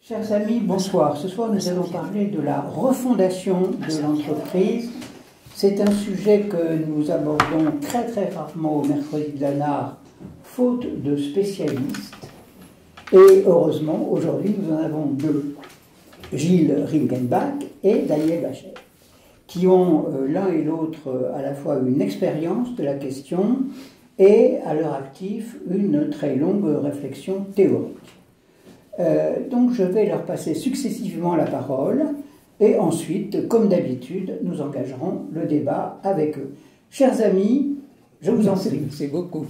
Chers amis, bonsoir. Ce soir, nous allons parler de la refondation de l'entreprise. C'est un sujet que nous abordons très rarement au mercredi de la NAR, faute de spécialistes. Et heureusement, aujourd'hui, nous en avons deux, Gilles Ringenbach et Daniel Bachet, qui ont l'un et l'autre à la fois une expérience de la question et à leur actif une très longue réflexion théorique. Donc je vais leur passer successivement la parole et ensuite, comme d'habitude, nous engagerons le débat avec eux. Chers amis, je vous en prie. Merci beaucoup.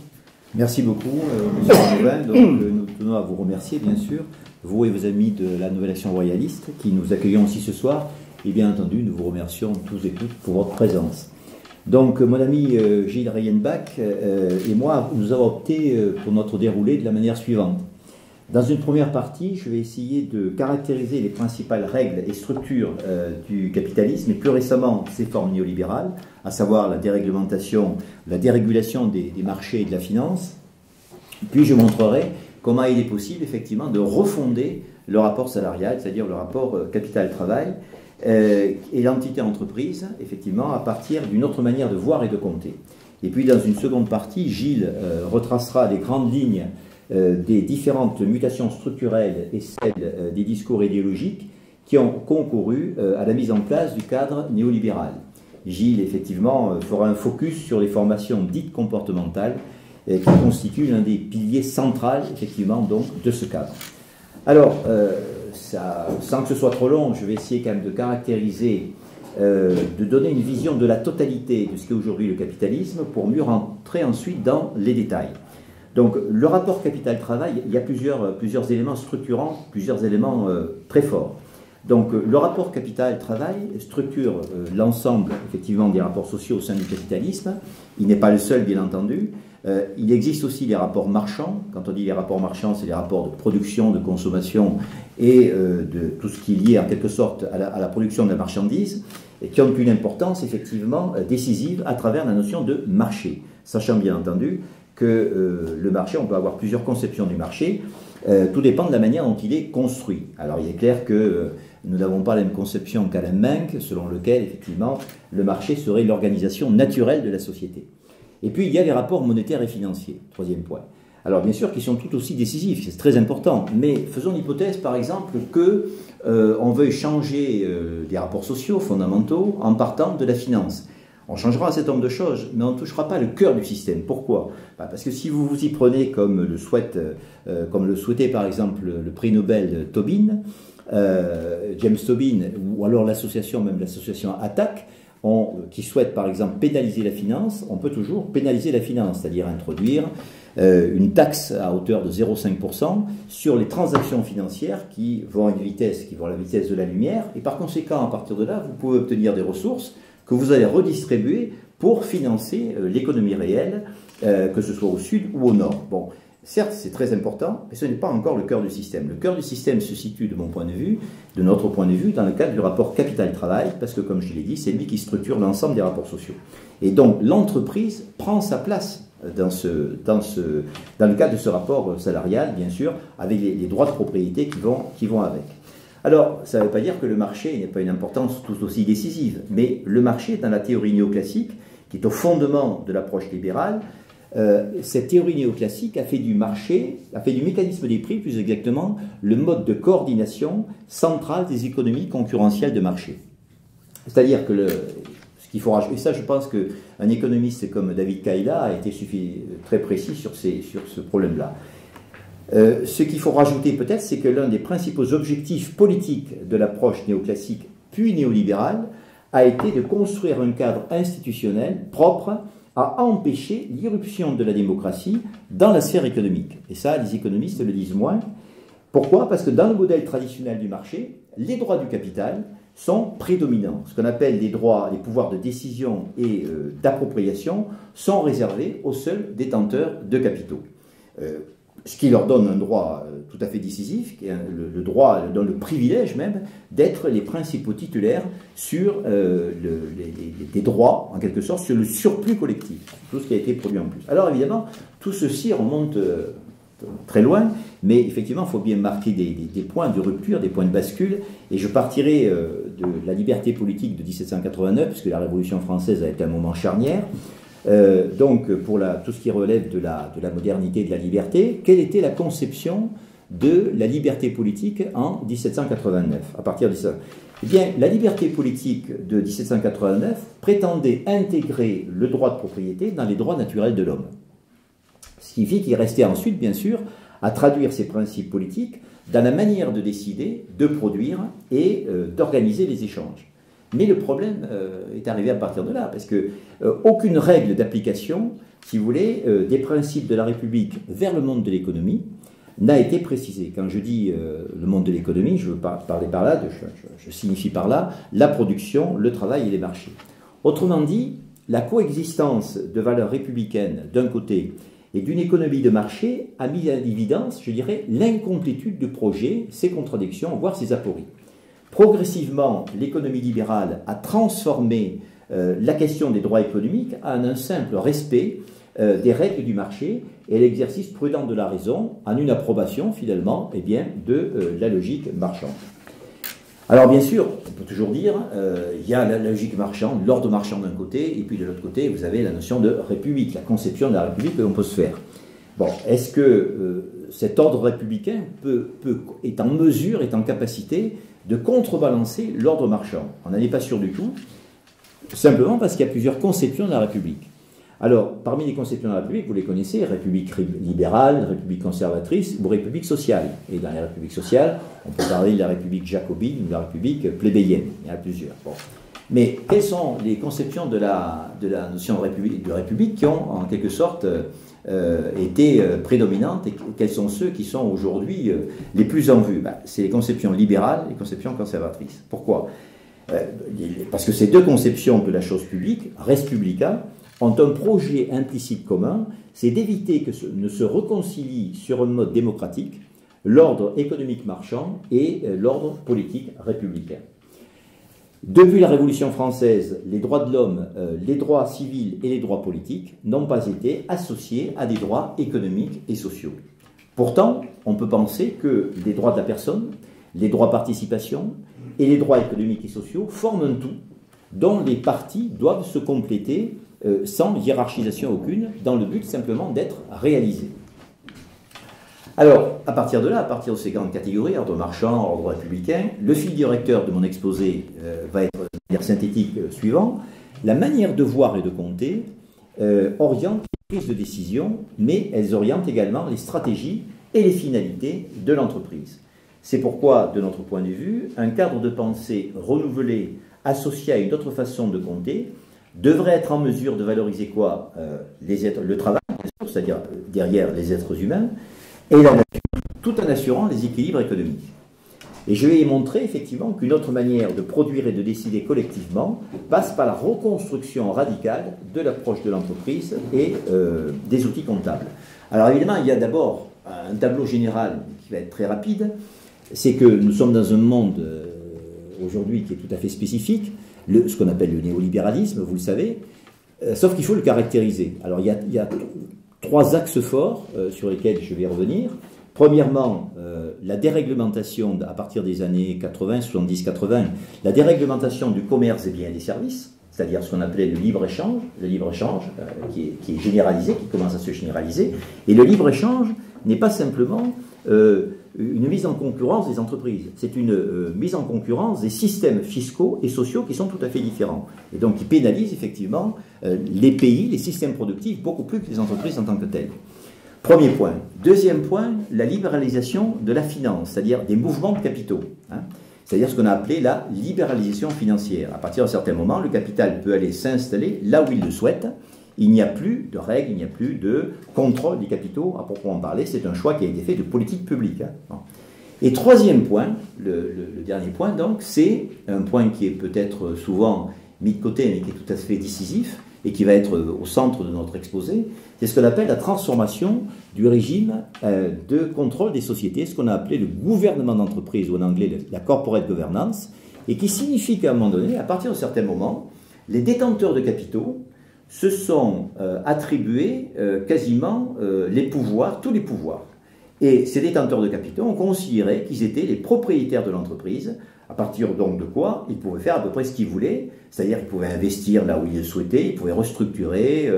Merci beaucoup, monsieur Chauvin. Donc, nous tenons à vous remercier, bien sûr, vous et vos amis de la Nouvelle Action Royaliste, qui nous accueillons aussi ce soir. Et bien entendu, nous vous remercions tous et toutes pour votre présence. Donc, mon ami Gilles Ringenbach et moi, nous avons opté pour notre déroulé de la manière suivante. Dans une première partie, je vais essayer de caractériser les principales règles et structures du capitalisme et plus récemment ses formes néolibérales, à savoir la déréglementation, la dérégulation des marchés et de la finance. Puis je montrerai comment il est possible effectivement de refonder le rapport salarial, c'est-à-dire le rapport capital-travail et l'entité entreprise, effectivement, à partir d'une autre manière de voir et de compter. Et puis dans une seconde partie, Gilles retracera les grandes lignes des différentes mutations structurelles et celles des discours idéologiques qui ont concouru à la mise en place du cadre néolibéral. Gilles, effectivement, fera un focus sur les formations dites comportementales qui constituent l'un des piliers centraux, effectivement, donc, de ce cadre. Alors, sans que ce soit trop long, je vais essayer quand même de caractériser, de donner une vision de la totalité de ce qu'est aujourd'hui le capitalisme pour mieux rentrer ensuite dans les détails. Donc, le rapport capital-travail, il y a plusieurs éléments structurants, plusieurs éléments très forts. Donc, le rapport capital-travail structure l'ensemble, effectivement, des rapports sociaux au sein du capitalisme. Il n'est pas le seul, bien entendu. Il existe aussi les rapports marchands. Quand on dit les rapports marchands, c'est les rapports de production, de consommation et de tout ce qui est lié, en quelque sorte, à la production de la marchandise, et qui ont une importance, effectivement, décisive à travers la notion de marché. Sachant, bien entendu, que le marché, on peut avoir plusieurs conceptions du marché, tout dépend de la manière dont il est construit. Alors il est clair que nous n'avons pas la même conception qu'Alain Menck, selon lequel effectivement le marché serait l'organisation naturelle de la société. Et puis il y a les rapports monétaires et financiers, troisième point. Alors bien sûr qu'ils sont tout aussi décisifs, c'est très important, mais faisons l'hypothèse par exemple que on veuille changer des rapports sociaux fondamentaux en partant de la finance. On changera un certain nombre de choses, mais on ne touchera pas le cœur du système. Pourquoi? Parce que si vous vous y prenez comme le souhaitait par exemple le prix Nobel Tobin, James Tobin, ou alors l'association ATTAC, qui souhaite par exemple pénaliser la finance, on peut toujours pénaliser la finance, c'est-à-dire introduire une taxe à hauteur de 0,5% sur les transactions financières qui vont à la vitesse de la lumière, et par conséquent, à partir de là, vous pouvez obtenir des ressources que vous allez redistribuer pour financer l'économie réelle, que ce soit au sud ou au nord. Bon, certes, c'est très important, mais ce n'est pas encore le cœur du système. Le cœur du système se situe, de mon point de vue, de notre point de vue, dans le cadre du rapport capital-travail, parce que, comme je l'ai dit, c'est lui qui structure l'ensemble des rapports sociaux. Et donc, l'entreprise prend sa place dans le cadre de ce rapport salarial, bien sûr, avec les droits de propriété qui vont avec. Alors, ça ne veut pas dire que le marché n'est pas une importance tout aussi décisive, mais le marché, dans la théorie néoclassique, qui est au fondement de l'approche libérale, cette théorie néoclassique a fait du mécanisme des prix, plus exactement, le mode de coordination central des économies concurrentielles de marché. C'est-à-dire que ce qu'il faut rajouter, et ça je pense qu'un économiste comme David Kaila a été très précis sur ce problème-là. Ce qu'il faut rajouter peut-être, c'est que l'un des principaux objectifs politiques de l'approche néoclassique puis néolibérale a été de construire un cadre institutionnel propre à empêcher l'irruption de la démocratie dans la sphère économique. Et ça, les économistes le disent moins. Pourquoi? Parce que dans le modèle traditionnel du marché, les droits du capital sont prédominants. Ce qu'on appelle les pouvoirs de décision et d'appropriation sont réservés aux seuls détenteurs de capitaux. Ce qui leur donne un droit tout à fait décisif, qui est le droit, donne le privilège même d'être les principaux titulaires sur des droits, en quelque sorte, sur le surplus collectif, tout ce qui a été produit en plus. Alors évidemment, tout ceci remonte très loin, mais effectivement, il faut bien marquer des points de rupture, des points de bascule, et je partirai de la liberté politique de 1789, puisque la Révolution française a été un moment charnière. Donc, pour tout ce qui relève de la modernité et de la liberté, quelle était la conception de la liberté politique en 1789, à partir de ça? Eh bien, la liberté politique de 1789 prétendait intégrer le droit de propriété dans les droits naturels de l'homme. Ce qui signifie qu'il restait ensuite, bien sûr, à traduire ces principes politiques dans la manière de décider, de produire et d'organiser les échanges. Mais le problème est arrivé à partir de là, parce que aucune règle d'application, si vous voulez, des principes de la République vers le monde de l'économie n'a été précisée. Quand je dis le monde de l'économie, je veux parler par là, je signifie par là la production, le travail et les marchés. Autrement dit, la coexistence de valeurs républicaines d'un côté et d'une économie de marché a mis à l'évidence, je dirais, l'incomplétude du projet, ses contradictions, voire ses apories. Progressivement, l'économie libérale a transformé la question des droits économiques en un simple respect des règles du marché et l'exercice prudent de la raison, en une approbation finalement eh bien, de la logique marchande. Alors bien sûr, on peut toujours dire, il y a la logique marchande, l'ordre marchand d'un côté, et puis de l'autre côté, vous avez la notion de république, la conception de la république que l'on peut se faire. Bon, est-ce que cet ordre républicain est en mesure, est en capacité de contrebalancer l'ordre marchand? On n'en est pas sûr du tout, simplement parce qu'il y a plusieurs conceptions de la République. Alors, parmi les conceptions de la République, vous les connaissez, République libérale, République conservatrice ou République sociale. Et dans la République sociale, on peut parler de la République jacobine ou de la République plébéienne. Il y en a plusieurs. Bon. Mais quelles sont les conceptions de la notion de République qui ont, en quelque sorte, été prédominantes et quels sont ceux qui sont aujourd'hui les plus en vue? C'est les conceptions libérales et les conceptions conservatrices. Pourquoi? Parce que ces deux conceptions de la chose publique, res publica, ont un projet implicite commun, c'est d'éviter que ne se réconcilient sur un mode démocratique l'ordre économique marchand et l'ordre politique républicain. Depuis la Révolution française, les droits de l'homme, les droits civils et les droits politiques n'ont pas été associés à des droits économiques et sociaux. Pourtant, on peut penser que les droits de la personne, les droits de participation et les droits économiques et sociaux forment un tout dont les parties doivent se compléter sans hiérarchisation aucune, dans le but simplement d'être réalisés. Alors, à partir de là, à partir de ces grandes catégories, ordre marchand, ordre républicain, le fil directeur de mon exposé va être synthétique suivant. La manière de voir et de compter oriente les prises de décision, mais elles orientent également les stratégies et les finalités de l'entreprise. C'est pourquoi, de notre point de vue, un cadre de pensée renouvelé, associé à une autre façon de compter, devrait être en mesure de valoriser quoi? Le travail, c'est-à-dire derrière les êtres humains, et la nature, tout en assurant les équilibres économiques. Et je vais y montrer effectivement qu'une autre manière de produire et de décider collectivement passe par la reconstruction radicale de l'approche de l'entreprise et des outils comptables. Alors évidemment, il y a d'abord un tableau général qui va être très rapide, c'est que nous sommes dans un monde aujourd'hui qui est tout à fait spécifique, ce qu'on appelle le néolibéralisme, vous le savez, sauf qu'il faut le caractériser. Alors il y a trois axes forts sur lesquels je vais revenir. Premièrement, la déréglementation à partir des années 80, 70, 80, la déréglementation du commerce des biens et des services, c'est-à-dire ce qu'on appelait le libre-échange qui est généralisé, qui commence à se généraliser. Et le libre-échange n'est pas simplement une mise en concurrence des entreprises, c'est une mise en concurrence des systèmes fiscaux et sociaux qui sont tout à fait différents. Et donc qui pénalisent effectivement les pays, les systèmes productifs, beaucoup plus que les entreprises en tant que telles. Premier point. Deuxième point, la libéralisation de la finance, c'est-à-dire des mouvements de capitaux. C'est-à-dire ce qu'on a appelé la libéralisation financière. À partir d'un certain moment, le capital peut aller s'installer là où il le souhaite. Il n'y a plus de règles, il n'y a plus de contrôle des capitaux, à proprement parler. C'est un choix qui a été fait de politique publique. Et troisième point, le dernier point, donc, c'est un point qui est peut-être souvent mis de côté, mais qui est tout à fait décisif, et qui va être au centre de notre exposé, c'est ce qu'on appelle la transformation du régime de contrôle des sociétés, ce qu'on a appelé le gouvernement d'entreprise, ou en anglais la corporate governance, et qui signifie qu'à un moment donné, à partir d'un certain moment, les détenteurs de capitaux se sont attribués quasiment les pouvoirs, tous les pouvoirs. Et ces détenteurs de capitaux ont considéré qu'ils étaient les propriétaires de l'entreprise, à partir donc de quoi ils pouvaient faire à peu près ce qu'ils voulaient, c'est-à-dire qu'ils pouvaient investir là où ils le souhaitaient, ils pouvaient restructurer,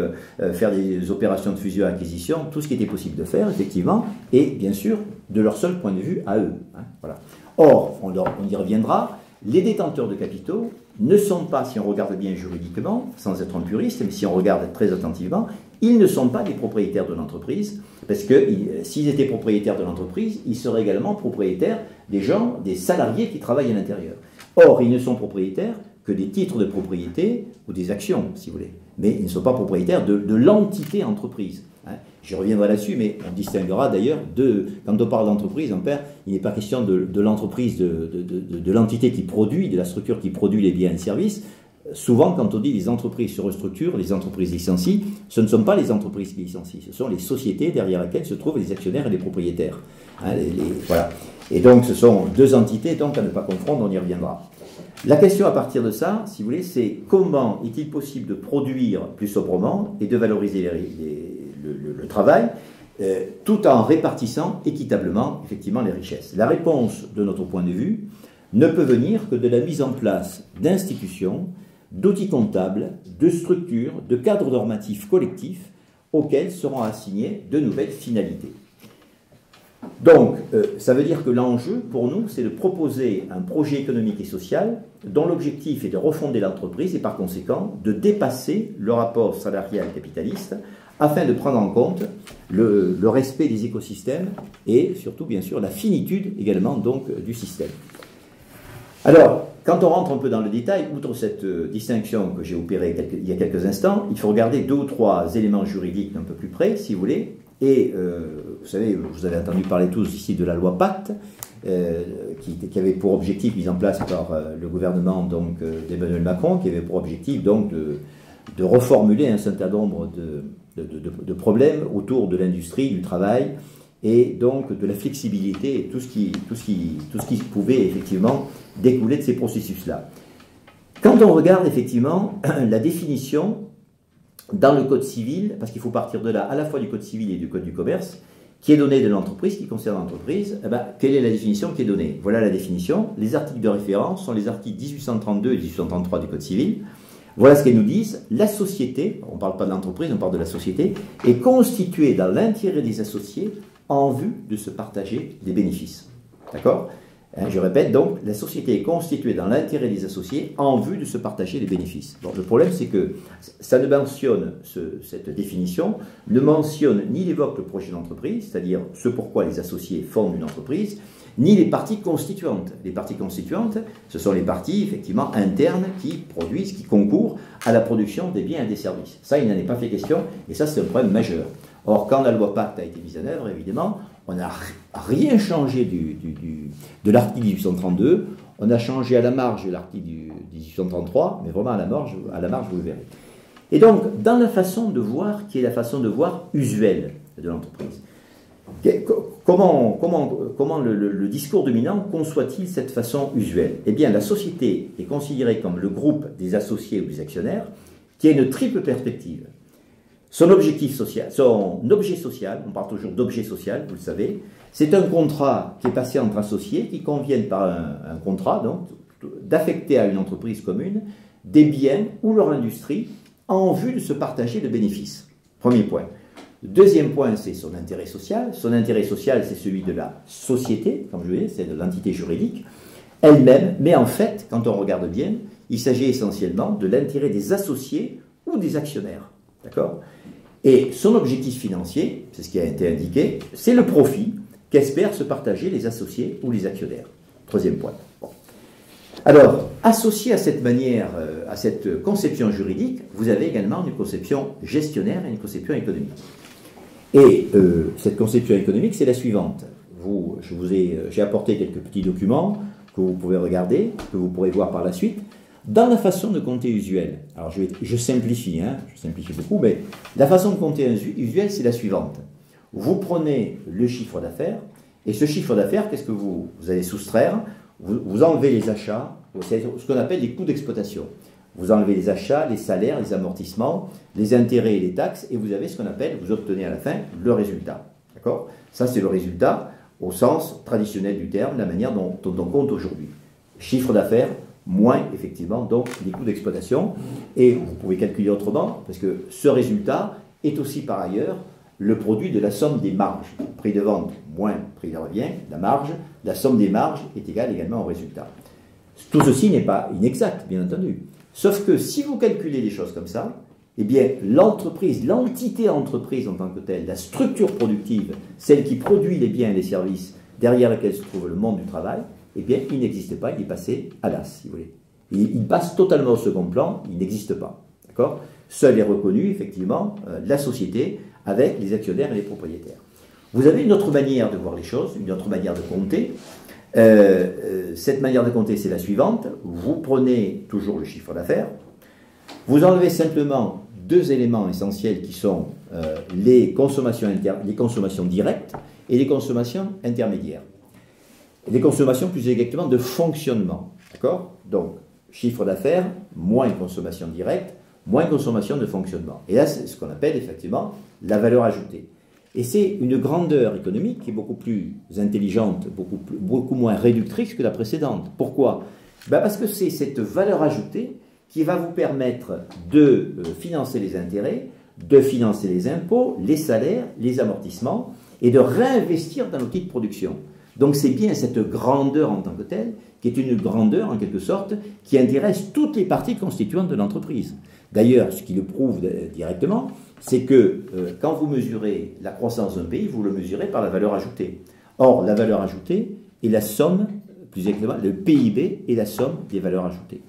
faire des opérations de fusion-acquisition, tout ce qui était possible de faire, effectivement, et bien sûr, de leur seul point de vue à eux. Hein, voilà. Or, on y reviendra, les détenteurs de capitaux ne sont pas, si on regarde bien juridiquement, sans être un puriste, mais si on regarde très attentivement, ils ne sont pas les propriétaires de l'entreprise, parce que s'ils étaient propriétaires de l'entreprise, ils seraient également propriétaires des gens, des salariés qui travaillent à l'intérieur. Or, ils ne sont propriétaires que des titres de propriété ou des actions, si vous voulez. Mais ils ne sont pas propriétaires de l'entité entreprise. Hein. Je reviendrai là-dessus, mais on distinguera d'ailleurs quand on parle d'entreprise, il n'est pas question de l'entreprise, de l'entité qui produit, de la structure qui produit les biens et services. Souvent, quand on dit les entreprises se restructurent, les entreprises licencient, ce ne sont pas les entreprises qui licencient, ce sont les sociétés derrière lesquelles se trouvent les actionnaires et les propriétaires. Hein, voilà. Et donc, ce sont deux entités, donc à ne pas confondre, on y reviendra. La question à partir de ça, si vous voulez, c'est comment est-il possible de produire plus sobrement et de valoriser le travail, tout en répartissant équitablement, effectivement, les richesses. La réponse, de notre point de vue, ne peut venir que de la mise en place d'institutions, d'outils comptables, de structures, de cadres normatifs collectifs auxquels seront assignées de nouvelles finalités. Donc, ça veut dire que l'enjeu, pour nous, c'est de proposer un projet économique et social dont l'objectif est de refonder l'entreprise et par conséquent de dépasser le rapport salarial capitaliste afin de prendre en compte le respect des écosystèmes et surtout, bien sûr, la finitude également donc du système. Alors, quand on rentre un peu dans le détail, outre cette distinction que j'ai opérée il y a quelques instants, il faut regarder 2 ou 3 éléments juridiques un peu plus près, si vous voulez. Et vous savez, vous avez entendu parler tous ici de la loi Pacte, qui avait pour objectif, mise en place par le gouvernement d'Emmanuel Macron, qui avait pour objectif donc de reformuler un certain nombre de problèmes autour de l'industrie, du travail, et donc de la flexibilité et tout ce qui pouvait effectivement découler de ces processus-là. Quand on regarde effectivement la définition dans le Code civil, parce qu'il faut partir de là, à la fois du Code civil et du Code du commerce, qui est donné de l'entreprise, qui concerne l'entreprise, quelle est la définition qui est donnée? Voilà la définition. Les articles de référence sont les articles 1832 et 1833 du Code civil. Voilà ce qu'elles nous disent. La société, on ne parle pas de l'entreprise, on parle de la société, est constituée dans l'intérêt des associés en vue de se partager des bénéfices. D'accord? Je répète donc, la société est constituée dans l'intérêt des associés en vue de se partager les bénéfices. Bon, le problème, c'est que ça ne mentionne, cette définition, ne mentionne ni n'évoque le projet d'entreprise, c'est-à-dire ce pourquoi les associés fondent une entreprise, ni les parties constituantes. Les parties constituantes, ce sont les parties, effectivement, internes qui produisent, qui concourent à la production des biens et des services. Ça, il n'en est pas fait question, et ça, c'est un problème majeur. Or, quand la loi Pacte a été mise en œuvre, évidemment, on n'a rien changé de l'article 1832, on a changé à la marge l'article 1833, mais vraiment à la marge, vous le verrez. Et donc, dans la façon de voir, qui est la façon de voir usuelle de l'entreprise, comment le discours dominant conçoit-il cette façon usuelle? Eh bien, la société est considérée comme le groupe des associés ou des actionnaires qui a une triple perspective. Son objectif social, son objet social, on parle toujours d'objet social, vous le savez, c'est un contrat qui est passé entre associés qui conviennent par un contrat, donc, d'affecter à une entreprise commune des biens ou leur industrie en vue de se partager le bénéfice. Premier point. Deuxième point, c'est son intérêt social. Son intérêt social, c'est celui de la société, comme je le disais, c'est de l'entité juridique elle-même, mais en fait, quand on regarde bien, il s'agit essentiellement de l'intérêt des associés ou des actionnaires. D'accord? Et son objectif financier, c'est ce qui a été indiqué, c'est le profit qu'espèrent se partager les associés ou les actionnaires. Troisième point. Bon. Alors, associé à cette manière, à cette conception juridique, vous avez également une conception gestionnaire et une conception économique. Et cette conception économique, c'est la suivante. J'ai apporté quelques petits documents que vous pouvez regarder, que vous pourrez voir par la suite. Dans la façon de compter usuelle, alors je simplifie, je simplifie beaucoup, mais la façon de compter usuelle, c'est la suivante. Vous prenez le chiffre d'affaires, et ce chiffre d'affaires, qu'est-ce que vous allez soustraire? Vous enlevez les achats, c'est ce qu'on appelle les coûts d'exploitation. Vous enlevez les achats, les salaires, les amortissements, les intérêts et les taxes, et vous avez ce qu'on appelle, vous obtenez à la fin, le résultat. D'accord? Ça, c'est le résultat au sens traditionnel du terme, la manière dont on compte aujourd'hui. Chiffre d'affaires, moins effectivement donc les coûts d'exploitation. Et vous pouvez calculer autrement, parce que ce résultat est aussi par ailleurs le produit de la somme des marges. Prix de vente moins prix de revient, la marge, la somme des marges est égale également au résultat. Tout ceci n'est pas inexact, bien entendu. Sauf que si vous calculez les choses comme ça, eh bien l'entreprise, l'entité entreprise en tant que telle, la structure productive, celle qui produit les biens et les services derrière laquelle se trouve le monde du travail, eh bien il n'existe pas, il est passé à l'as, si vous voulez. Il passe totalement au second plan, il n'existe pas. D'accord ? Seul est reconnu, effectivement, la société avec les actionnaires et les propriétaires. Vous avez une autre manière de voir les choses, une autre manière de compter. Cette manière de compter, c'est la suivante. Vous prenez toujours le chiffre d'affaires, vous enlevez simplement deux éléments essentiels qui sont les consommations directes et les consommations intermédiaires. Les consommations plus exactement de fonctionnement. D'accord? Donc, chiffre d'affaires, moins consommation directe, moins consommation de fonctionnement. Et là, c'est ce qu'on appelle effectivement la valeur ajoutée. Et c'est une grandeur économique qui est beaucoup plus intelligente, beaucoup moins réductrice que la précédente. Pourquoi? Ben parce que c'est cette valeur ajoutée qui va vous permettre de financer les intérêts, de financer les impôts, les salaires, les amortissements, et de réinvestir dans l'outil de production. Donc c'est bien cette grandeur en tant que telle, qui est une grandeur en quelque sorte, qui intéresse toutes les parties constituantes de l'entreprise. D'ailleurs, ce qui le prouve directement, c'est que quand vous mesurez la croissance d'un pays, vous le mesurez par la valeur ajoutée. Or, la valeur ajoutée est la somme, plus exactement, le PIB est la somme des valeurs ajoutées.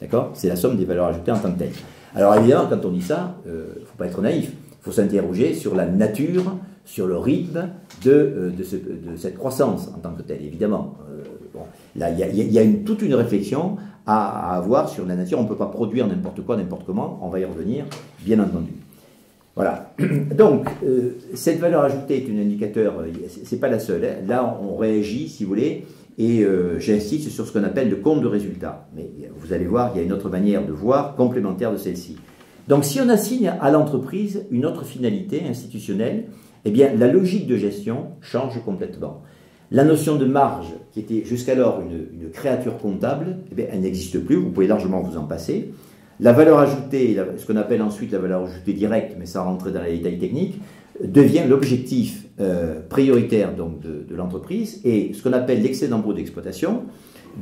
D'accord? C'est la somme des valeurs ajoutées en tant que telle. Alors évidemment, quand on dit ça, il ne faut pas être naïf. Il faut s'interroger sur la nature, sur le rythme de cette croissance en tant que telle, évidemment. Bon, là, il y a toute une réflexion à avoir sur la nature. On ne peut pas produire n'importe quoi, n'importe comment. On va y revenir, bien entendu. Voilà. Donc, cette valeur ajoutée est un indicateur, c'est pas la seule. Hein. Là, on réagit, si vous voulez, et j'insiste sur ce qu'on appelle le compte de résultat. Mais vous allez voir, il y a une autre manière de voir, complémentaire de celle-ci. Donc, si on assigne à l'entreprise une autre finalité institutionnelle, eh bien, la logique de gestion change complètement. La notion de marge, qui était jusqu'alors une créature comptable, eh bien, elle n'existe plus, vous pouvez largement vous en passer. La valeur ajoutée, ce qu'on appelle ensuite la valeur ajoutée directe, mais sans rentrer dans les détails techniques, devient l'objectif prioritaire donc, de l'entreprise, et ce qu'on appelle l'excédent brut d'exploitation,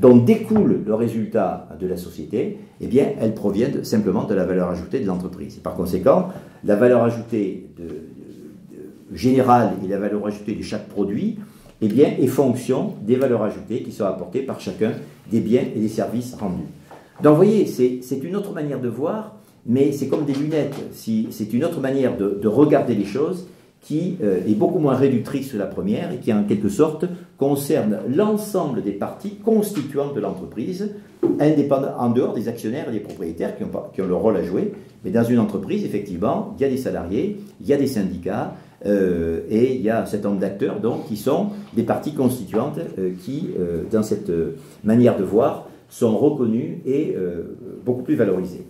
dont découle le résultat de la société, eh bien, elles proviennent simplement de la valeur ajoutée de l'entreprise. Par conséquent, la valeur ajoutée générale et la valeur ajoutée de chaque produit, eh bien, est fonction des valeurs ajoutées qui sont apportées par chacun des biens et des services rendus. Donc, vous voyez, c'est une autre manière de voir, mais c'est comme des lunettes. C'est une autre manière de regarder les choses qui est beaucoup moins réductrice que la première et qui, en quelque sorte, concerne l'ensemble des parties constituantes de l'entreprise, en dehors des actionnaires et des propriétaires qui ont leur rôle à jouer. Mais dans une entreprise, effectivement, il y a des salariés, il y a des syndicats, et il y a un certain nombre d'acteurs donc, qui sont des parties constituantes qui, dans cette manière de voir, sont reconnues et beaucoup plus valorisées.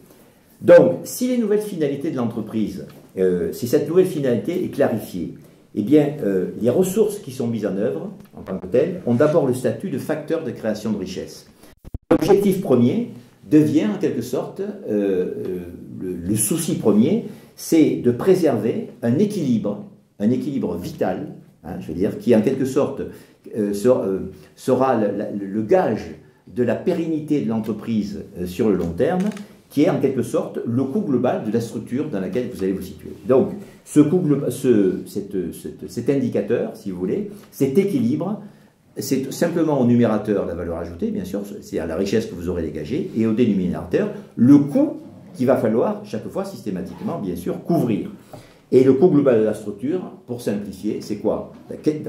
Donc, si les nouvelles finalités de l'entreprise, si cette nouvelle finalité est clarifiée, eh bien, les ressources qui sont mises en œuvre, en tant que telles, ont d'abord le statut de facteur de création de richesse. L'objectif premier devient, en quelque sorte, le souci premier, c'est de préserver un équilibre vital, hein, je veux dire, qui, en quelque sorte, sera le gage de la pérennité de l'entreprise sur le long terme, qui est en quelque sorte le coût global de la structure dans laquelle vous allez vous situer. Donc, cet indicateur, si vous voulez, cet équilibre, c'est simplement au numérateur la valeur ajoutée, bien sûr, c'est-à-dire la richesse que vous aurez dégagée, et au dénominateur, le coût qu'il va falloir chaque fois systématiquement, bien sûr, couvrir. Et le coût global de la structure, pour simplifier, c'est quoi?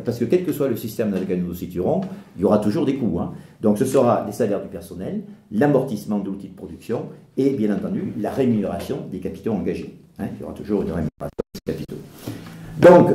Parce que quel que soit le système dans lequel nous nous situerons, il y aura toujours des coûts. Hein. Donc ce sera les salaires du personnel, l'amortissement de l'outil de production et bien entendu la rémunération des capitaux engagés. Hein. Il y aura toujours une rémunération des capitaux. Donc,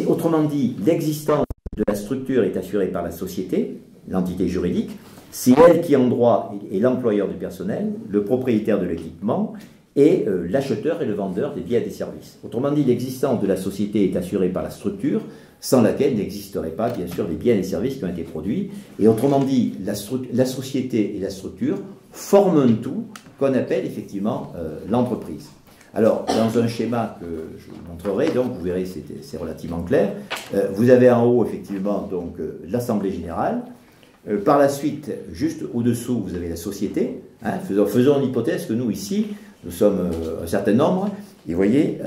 autrement dit, l'existence de la structure est assurée par la société, l'entité juridique. C'est elle qui en droit est l'employeur du personnel, le propriétaire de l'équipement, et l'acheteur et le vendeur des biens et des services. Autrement dit, l'existence de la société est assurée par la structure, sans laquelle n'existeraient pas, bien sûr, les biens et les services qui ont été produits. Et autrement dit, la société et la structure forment un tout qu'on appelle effectivement l'entreprise. Alors, dans un schéma que je vous montrerai, donc vous verrez, c'est relativement clair. Vous avez en haut, effectivement, donc l'Assemblée générale. Par la suite, juste au-dessous, vous avez la société. Hein, faisons l'hypothèse que nous, ici, nous sommes un certain nombre. Et vous voyez,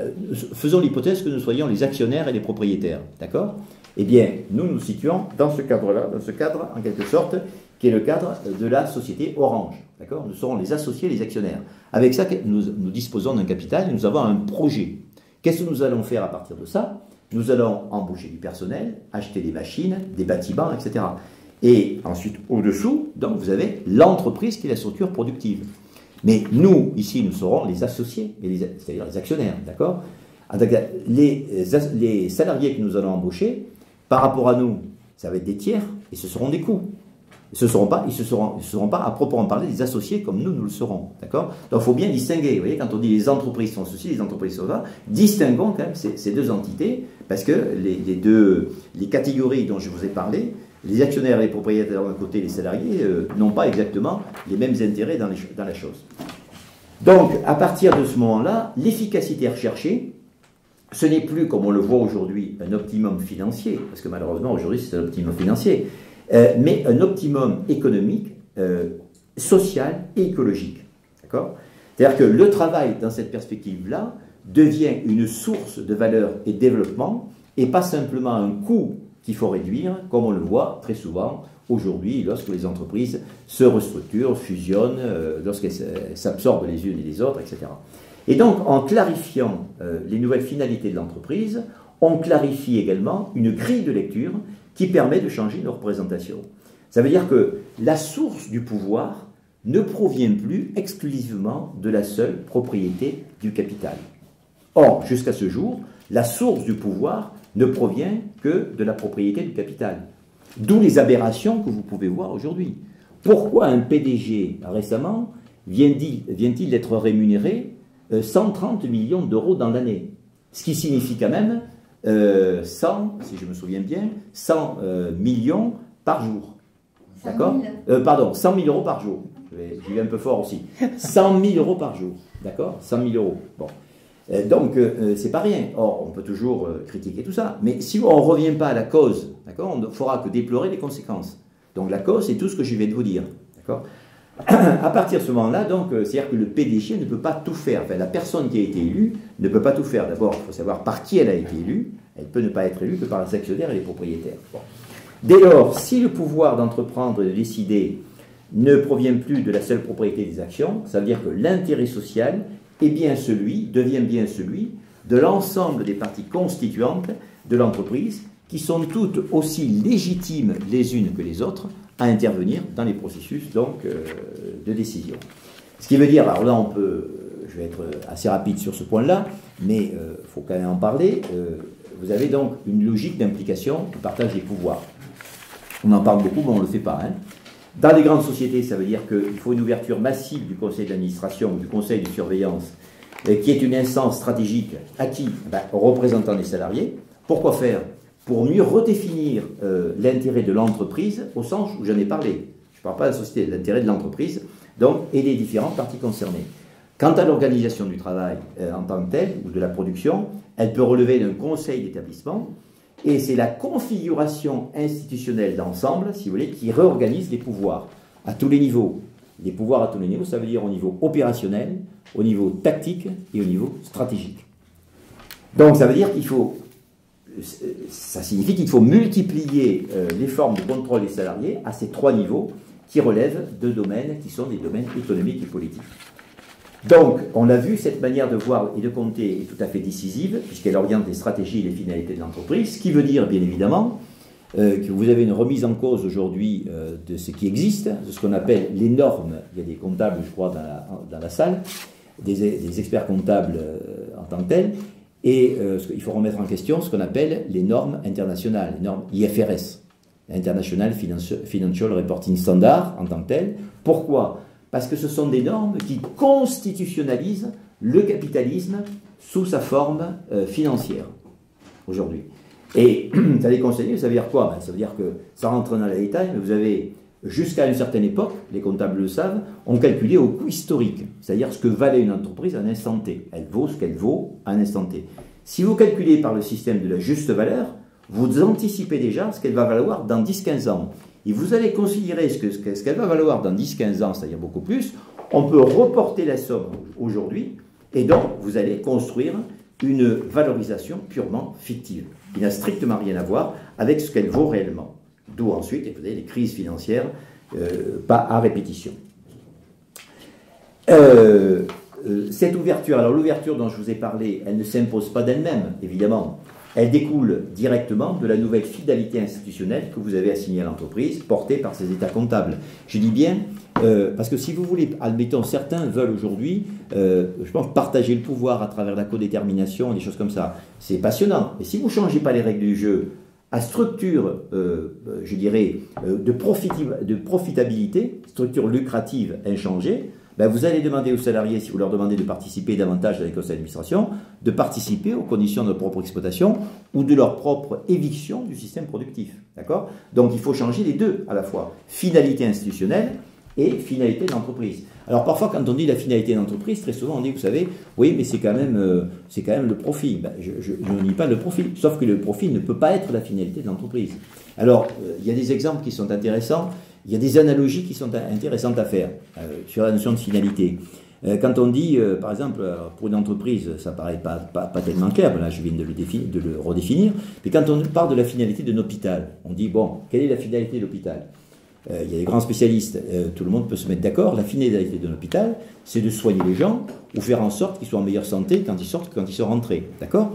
faisons l'hypothèse que nous soyons les actionnaires et les propriétaires. D'accord? Eh bien, nous nous situons dans ce cadre-là, dans ce cadre, en quelque sorte, qui est le cadre de la société Orange. D'accord? Nous serons les associés, les actionnaires. Avec ça, nous disposons d'un capital et nous avons un projet. Qu'est-ce que nous allons faire à partir de ça? Nous allons embaucher du personnel, acheter des machines, des bâtiments, etc. Et ensuite, au-dessous, donc, vous avez l'entreprise qui est la structure productive. Mais nous, ici, nous serons les associés, c'est-à-dire les actionnaires, d'accord? Les salariés que nous allons embaucher, par rapport à nous, ça va être des tiers, et ce seront des coûts. Ils ne seront pas à proprement parler des associés comme nous le serons, d'accord? Donc il faut bien distinguer, vous voyez, quand on dit les entreprises sont associées, les entreprises sont là, distinguons quand même ces deux entités, parce que les catégories dont je vous ai parlé, les actionnaires et les propriétaires d'un côté, les salariés, n'ont pas exactement les mêmes intérêts dans la chose. Donc, à partir de ce moment-là, l'efficacité recherchée, ce n'est plus, comme on le voit aujourd'hui, un optimum financier, parce que malheureusement, aujourd'hui, c'est un optimum financier, mais un optimum économique, social et écologique. D'accord? C'est-à-dire que le travail, dans cette perspective-là, devient une source de valeur et de développement, et pas simplement un coût qu'il faut réduire, comme on le voit très souvent aujourd'hui, lorsque les entreprises se restructurent, fusionnent, lorsqu'elles s'absorbent les unes et les autres, etc. Et donc, en clarifiant les nouvelles finalités de l'entreprise, on clarifie également une grille de lecture qui permet de changer nos représentations. Ça veut dire que la source du pouvoir ne provient plus exclusivement de la seule propriété du capital. Or, jusqu'à ce jour, la source du pouvoir ne provient que de la propriété du capital. D'où les aberrations que vous pouvez voir aujourd'hui. Pourquoi un PDG, récemment, vient-il d'être rémunéré 130 millions d'euros dans l'année? Ce qui signifie quand même 100, si je me souviens bien, 100 millions par jour. D'accord? Pardon, 100 000 euros par jour. J'y vais un peu fort aussi. 100 000 euros par jour. D'accord? 100 000 euros. Bon. Donc, c'est pas rien. Or, on peut toujours critiquer tout ça. Mais si on ne revient pas à la cause, d'accord, on ne fera que déplorer les conséquences. Donc, la cause, c'est tout ce que je viens de vous dire. D'accord? À partir de ce moment-là, donc, c'est-à-dire que le PDG ne peut pas tout faire. Enfin, la personne qui a été élue ne peut pas tout faire. D'abord, il faut savoir par qui elle a été élue. Elle peut ne pas être élue que par les actionnaires et les propriétaires. Bon. Dès lors, si le pouvoir d'entreprendre et de décider ne provient plus de la seule propriété des actions, ça veut dire que l'intérêt social devient bien celui de l'ensemble des parties constituantes de l'entreprise, qui sont toutes aussi légitimes les unes que les autres à intervenir dans les processus donc, de décision. Ce qui veut dire, alors là je vais être assez rapide sur ce point-là, mais il faut quand même en parler, vous avez donc une logique d'implication du partage des pouvoirs. On en parle beaucoup, mais on ne le fait pas. Hein. Dans les grandes sociétés, ça veut dire qu'il faut une ouverture massive du conseil d'administration ou du conseil de surveillance, qui est une instance stratégique à qui? Aux représentants des salariés. Pourquoi faire? Pour mieux redéfinir l'intérêt de l'entreprise au sens où j'en ai parlé. Je ne parle pas de la société, de l'intérêt de l'entreprise donc, et des différentes parties concernées. Quant à l'organisation du travail en tant que telle, ou de la production, elle peut relever d'un conseil d'établissement. Et c'est la configuration institutionnelle d'ensemble, si vous voulez, qui réorganise les pouvoirs à tous les niveaux. Les pouvoirs à tous les niveaux, ça veut dire au niveau opérationnel, au niveau tactique et au niveau stratégique. Donc ça veut dire qu'il faut, ça signifie qu'il faut multiplier les formes de contrôle des salariés à ces trois niveaux qui relèvent de domaines qui sont des domaines économiques et politiques. Donc, on l'a vu, cette manière de voir et de compter est tout à fait décisive, puisqu'elle oriente les stratégies et les finalités de l'entreprise, ce qui veut dire, bien évidemment, que vous avez une remise en cause aujourd'hui de ce qui existe, de ce qu'on appelle les normes. Il y a des comptables, je crois, dans la salle, des experts comptables en tant que tels, et il faut remettre en question ce qu'on appelle les normes internationales, les normes IFRS, International Financial Reporting Standard, en tant que telles. Pourquoi ? Parce que ce sont des normes qui constitutionnalisent le capitalisme sous sa forme financière, aujourd'hui. Et ça déconseillé, ça veut dire quoi? Ça veut dire que, ça rentre dans les détails, mais vous avez, jusqu'à une certaine époque, les comptables le savent, on calculait au coût historique, c'est-à-dire ce que valait une entreprise à un instant T. Elle vaut ce qu'elle vaut à un instant T. Si vous calculez par le système de la juste valeur, vous anticipez déjà ce qu'elle va valoir dans 10-15 ans. Et vous allez considérer ce qu'elle va valoir dans 10-15 ans, c'est-à-dire beaucoup plus. On peut reporter la somme aujourd'hui, et donc vous allez construire une valorisation purement fictive, qui n'a strictement rien à voir avec ce qu'elle vaut réellement. D'où ensuite, vous avez les crises financières, pas à répétition. Cette ouverture, alors l'ouverture dont je vous ai parlé, elle ne s'impose pas d'elle-même, évidemment. Elle découle directement de la nouvelle finalité institutionnelle que vous avez assignée à l'entreprise, portée par ses états comptables. Je dis bien, parce que si vous voulez, admettons, certains veulent aujourd'hui, je pense, partager le pouvoir à travers la codétermination, des choses comme ça. C'est passionnant. Et si vous ne changez pas les règles du jeu à structure, je dirais, de profitabilité, structure lucrative inchangée, ben vous allez demander aux salariés, si vous leur demandez de participer davantage à les conseils d'administration, de participer aux conditions de leur propre exploitation ou de leur propre éviction du système productif. D'accord? Donc il faut changer les deux à la fois. Finalité institutionnelle et finalité de l'entreprise. Alors parfois quand on dit la finalité de l'entreprise, très souvent on dit, vous savez, oui mais c'est quand même le profit. Ben, je ne dis pas le profit, sauf que le profit ne peut pas être la finalité de l'entreprise. Alors il y a des exemples qui sont intéressants. Il y a des analogies qui sont intéressantes à faire sur la notion de finalité. Quand on dit, par exemple, pour une entreprise, ça ne paraît pas tellement clair, là je viens de le redéfinir, mais quand on parle de la finalité d'un hôpital, on dit, bon, quelle est la finalité de l'hôpital? Il y a des grands spécialistes, tout le monde peut se mettre d'accord, la finalité d'un hôpital, c'est de soigner les gens ou faire en sorte qu'ils soient en meilleure santé quand ils sortent que quand ils sont rentrés. D'accord?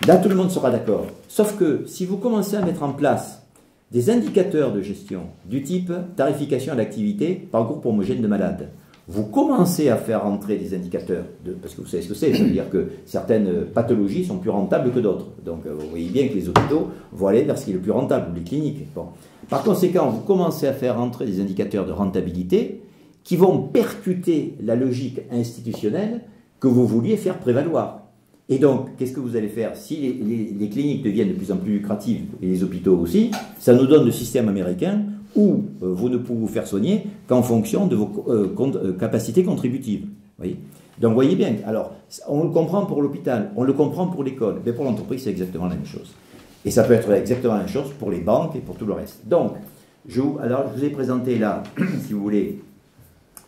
Là, tout le monde sera d'accord. Sauf que si vous commencez à mettre en place des indicateurs de gestion du type tarification à l'activité par groupe homogène de malades. Vous commencez à faire entrer des indicateurs, parce que vous savez ce que c'est, ça veut dire que certaines pathologies sont plus rentables que d'autres. Donc vous voyez bien que les hôpitaux vont aller vers ce qui est le plus rentable, ou les cliniques. Bon. Par conséquent, vous commencez à faire entrer des indicateurs de rentabilité qui vont percuter la logique institutionnelle que vous vouliez faire prévaloir. Et donc, qu'est-ce que vous allez faire? Si les cliniques deviennent de plus en plus lucratives, et les hôpitaux aussi, ça nous donne le système américain où vous ne pouvez vous faire soigner qu'en fonction de vos capacités contributives. Voyez, donc, vous voyez bien, alors, on le comprend pour l'hôpital, on le comprend pour l'école, mais pour l'entreprise, c'est exactement la même chose. Et ça peut être exactement la même chose pour les banques et pour tout le reste. Donc, alors, je vous ai présenté là, si vous voulez,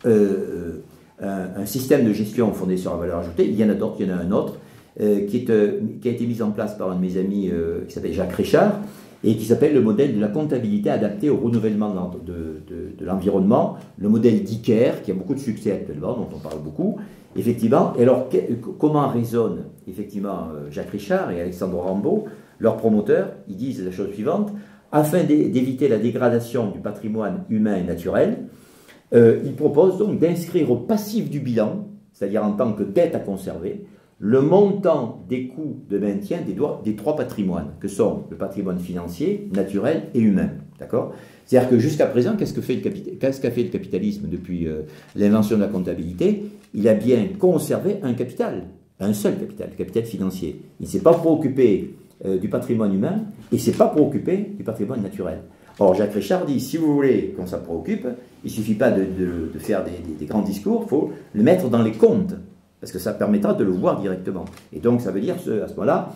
un système de gestion fondé sur la valeur ajoutée. Il y en a d'autres, il y en a un autre. Qui a été mise en place par un de mes amis qui s'appelle Jacques Richard et qui s'appelle le modèle de la comptabilité adaptée au renouvellement de l'environnement, le modèle d'ICARE qui a beaucoup de succès actuellement, dont on parle beaucoup, effectivement. Et alors, comment raisonne effectivement Jacques Richard et Alexandre Rambaud, leurs promoteurs? Ils disent la chose suivante: afin d'éviter la dégradation du patrimoine humain et naturel, ils proposent donc d'inscrire au passif du bilan, c'est-à-dire en tant que dette à conserver, le montant des coûts de maintien des trois patrimoines, que sont le patrimoine financier, naturel et humain. D'accord? C'est-à-dire que jusqu'à présent, qu'est-ce qu'a fait le capitalisme depuis l'invention de la comptabilité? Il a bien conservé un capital, un seul capital, le capital financier. Il ne s'est pas préoccupé du patrimoine humain et il ne s'est pas préoccupé du patrimoine naturel. Or, Jacques Richard dit, si vous voulez qu'on s'en préoccupe, il ne suffit pas de faire des grands discours, il faut le mettre dans les comptes. Parce que ça permettra de le voir directement. Et donc, ça veut dire, à ce moment-là,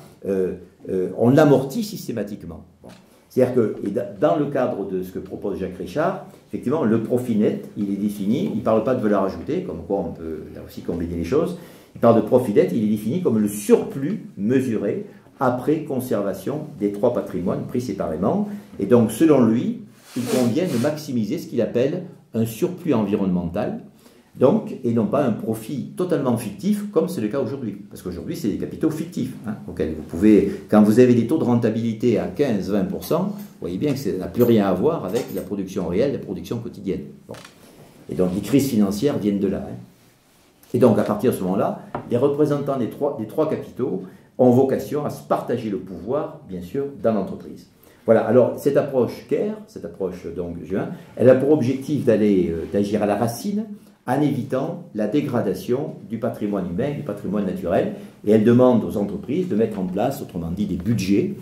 on l'amortit systématiquement. Bon. C'est-à-dire que, dans le cadre de ce que propose Jacques Richard, effectivement, le profit net, il est défini, il ne parle pas de valeur ajoutée, comme quoi on peut là aussi combiner les choses, il parle de profit net, il est défini comme le surplus mesuré après conservation des trois patrimoines pris séparément. Et donc, selon lui, il convient de maximiser ce qu'il appelle un surplus environnemental, donc, et non pas un profit totalement fictif, comme c'est le cas aujourd'hui. Parce qu'aujourd'hui, c'est des capitaux fictifs, hein, auxquels vous pouvez, quand vous avez des taux de rentabilité à 15-20%, vous voyez bien que ça n'a plus rien à voir avec la production réelle, la production quotidienne. Bon. Et donc, les crises financières viennent de là. Hein. Et donc, à partir de ce moment-là, les représentants des trois capitaux ont vocation à se partager le pouvoir, bien sûr, dans l'entreprise. Voilà, alors cette approche CARE, cette approche donc juin, elle a pour objectif d'agir à la racine en évitant la dégradation du patrimoine humain et du patrimoine naturel. Et elle demande aux entreprises de mettre en place, autrement dit, des budgets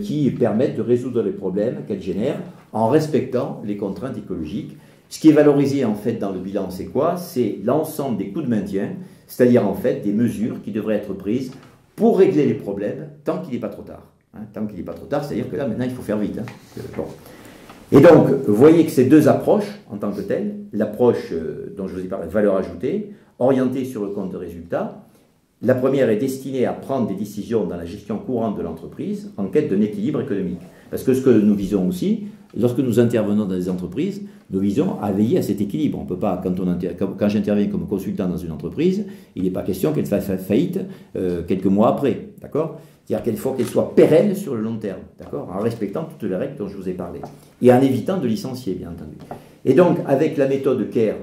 qui permettent de résoudre les problèmes qu'elles génèrent en respectant les contraintes écologiques. Ce qui est valorisé en fait dans le bilan, c'est quoi? C'est l'ensemble des coûts de maintien, c'est-à-dire en fait des mesures qui devraient être prises pour régler les problèmes tant qu'il n'est pas trop tard. Hein, tant qu'il n'est pas trop tard, c'est-à-dire que là maintenant il faut faire vite. Hein. Bon. Et donc, vous voyez que ces deux approches en tant que telles, l'approche dont je vous ai parlé, valeur ajoutée, orientée sur le compte de résultat, la première est destinée à prendre des décisions dans la gestion courante de l'entreprise en quête d'un équilibre économique. Parce que ce que nous visons aussi, lorsque nous intervenons dans des entreprises, nous visons à veiller à cet équilibre. On peut pas, quand j'interviens comme consultant dans une entreprise, il n'est pas question qu'elle fasse faillite quelques mois après, d'accord? C'est-à-dire qu'il faut qu'elle soit pérenne sur le long terme, d'accord? En respectant toutes les règles dont je vous ai parlé. Et en évitant de licencier, bien entendu. Et donc, avec la méthode CARE,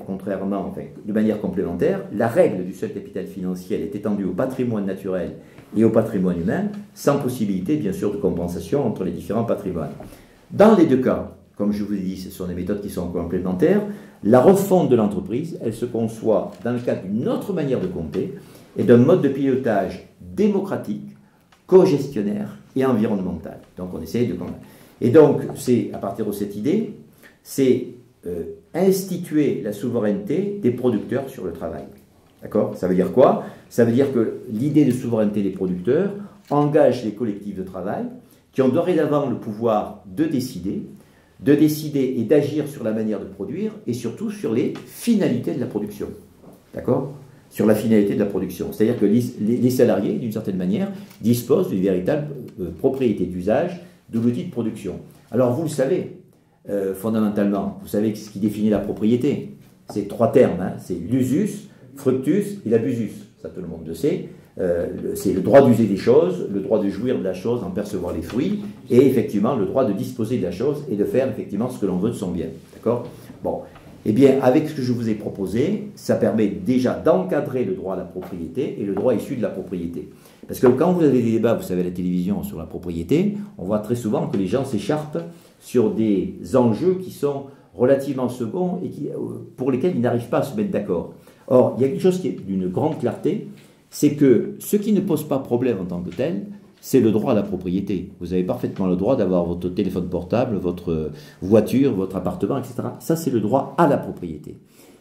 de manière complémentaire, la règle du seul capital financier est étendue au patrimoine naturel et au patrimoine humain, sans possibilité, bien sûr, de compensation entre les différents patrimoines. Dans les deux cas, comme je vous ai dit, ce sont des méthodes qui sont complémentaires. La refonte de l'entreprise, elle se conçoit dans le cadre d'une autre manière de compter et d'un mode de pilotage démocratique, co-gestionnaire et environnemental. Donc on essaye de... Et donc, c'est à partir de cette idée, c'est instituer la souveraineté des producteurs sur le travail. D'accord? Ça veut dire quoi? Ça veut dire que l'idée de souveraineté des producteurs engage les collectifs de travail qui ont dorénavant le pouvoir de décider et d'agir sur la manière de produire et surtout sur les finalités de la production. D'accord? Sur la finalité de la production. C'est-à-dire que les salariés, d'une certaine manière, disposent d'une véritable propriété d'usage de l'outil de production. Alors vous le savez, fondamentalement, vous savez ce qui définit la propriété. C'est trois termes, hein, c'est l'usus, fructus et l'abusus. Ça tout le monde le sait. C'est le droit d'user des choses, le droit de jouir de la chose, d'en percevoir les fruits, et effectivement le droit de disposer de la chose et de faire effectivement ce que l'on veut de son bien. D'accord? Bon. Eh bien, avec ce que je vous ai proposé, ça permet déjà d'encadrer le droit à la propriété et le droit issu de la propriété. Parce que quand vous avez des débats, vous savez, à la télévision sur la propriété, on voit très souvent que les gens s'écharpent sur des enjeux qui sont relativement seconds et pour lesquels ils n'arrivent pas à se mettre d'accord. Or, il y a quelque chose qui est d'une grande clarté, c'est que ce qui ne pose pas problème en tant que tel, c'est le droit à la propriété. Vous avez parfaitement le droit d'avoir votre téléphone portable, votre voiture, votre appartement, etc. Ça, c'est le droit à la propriété.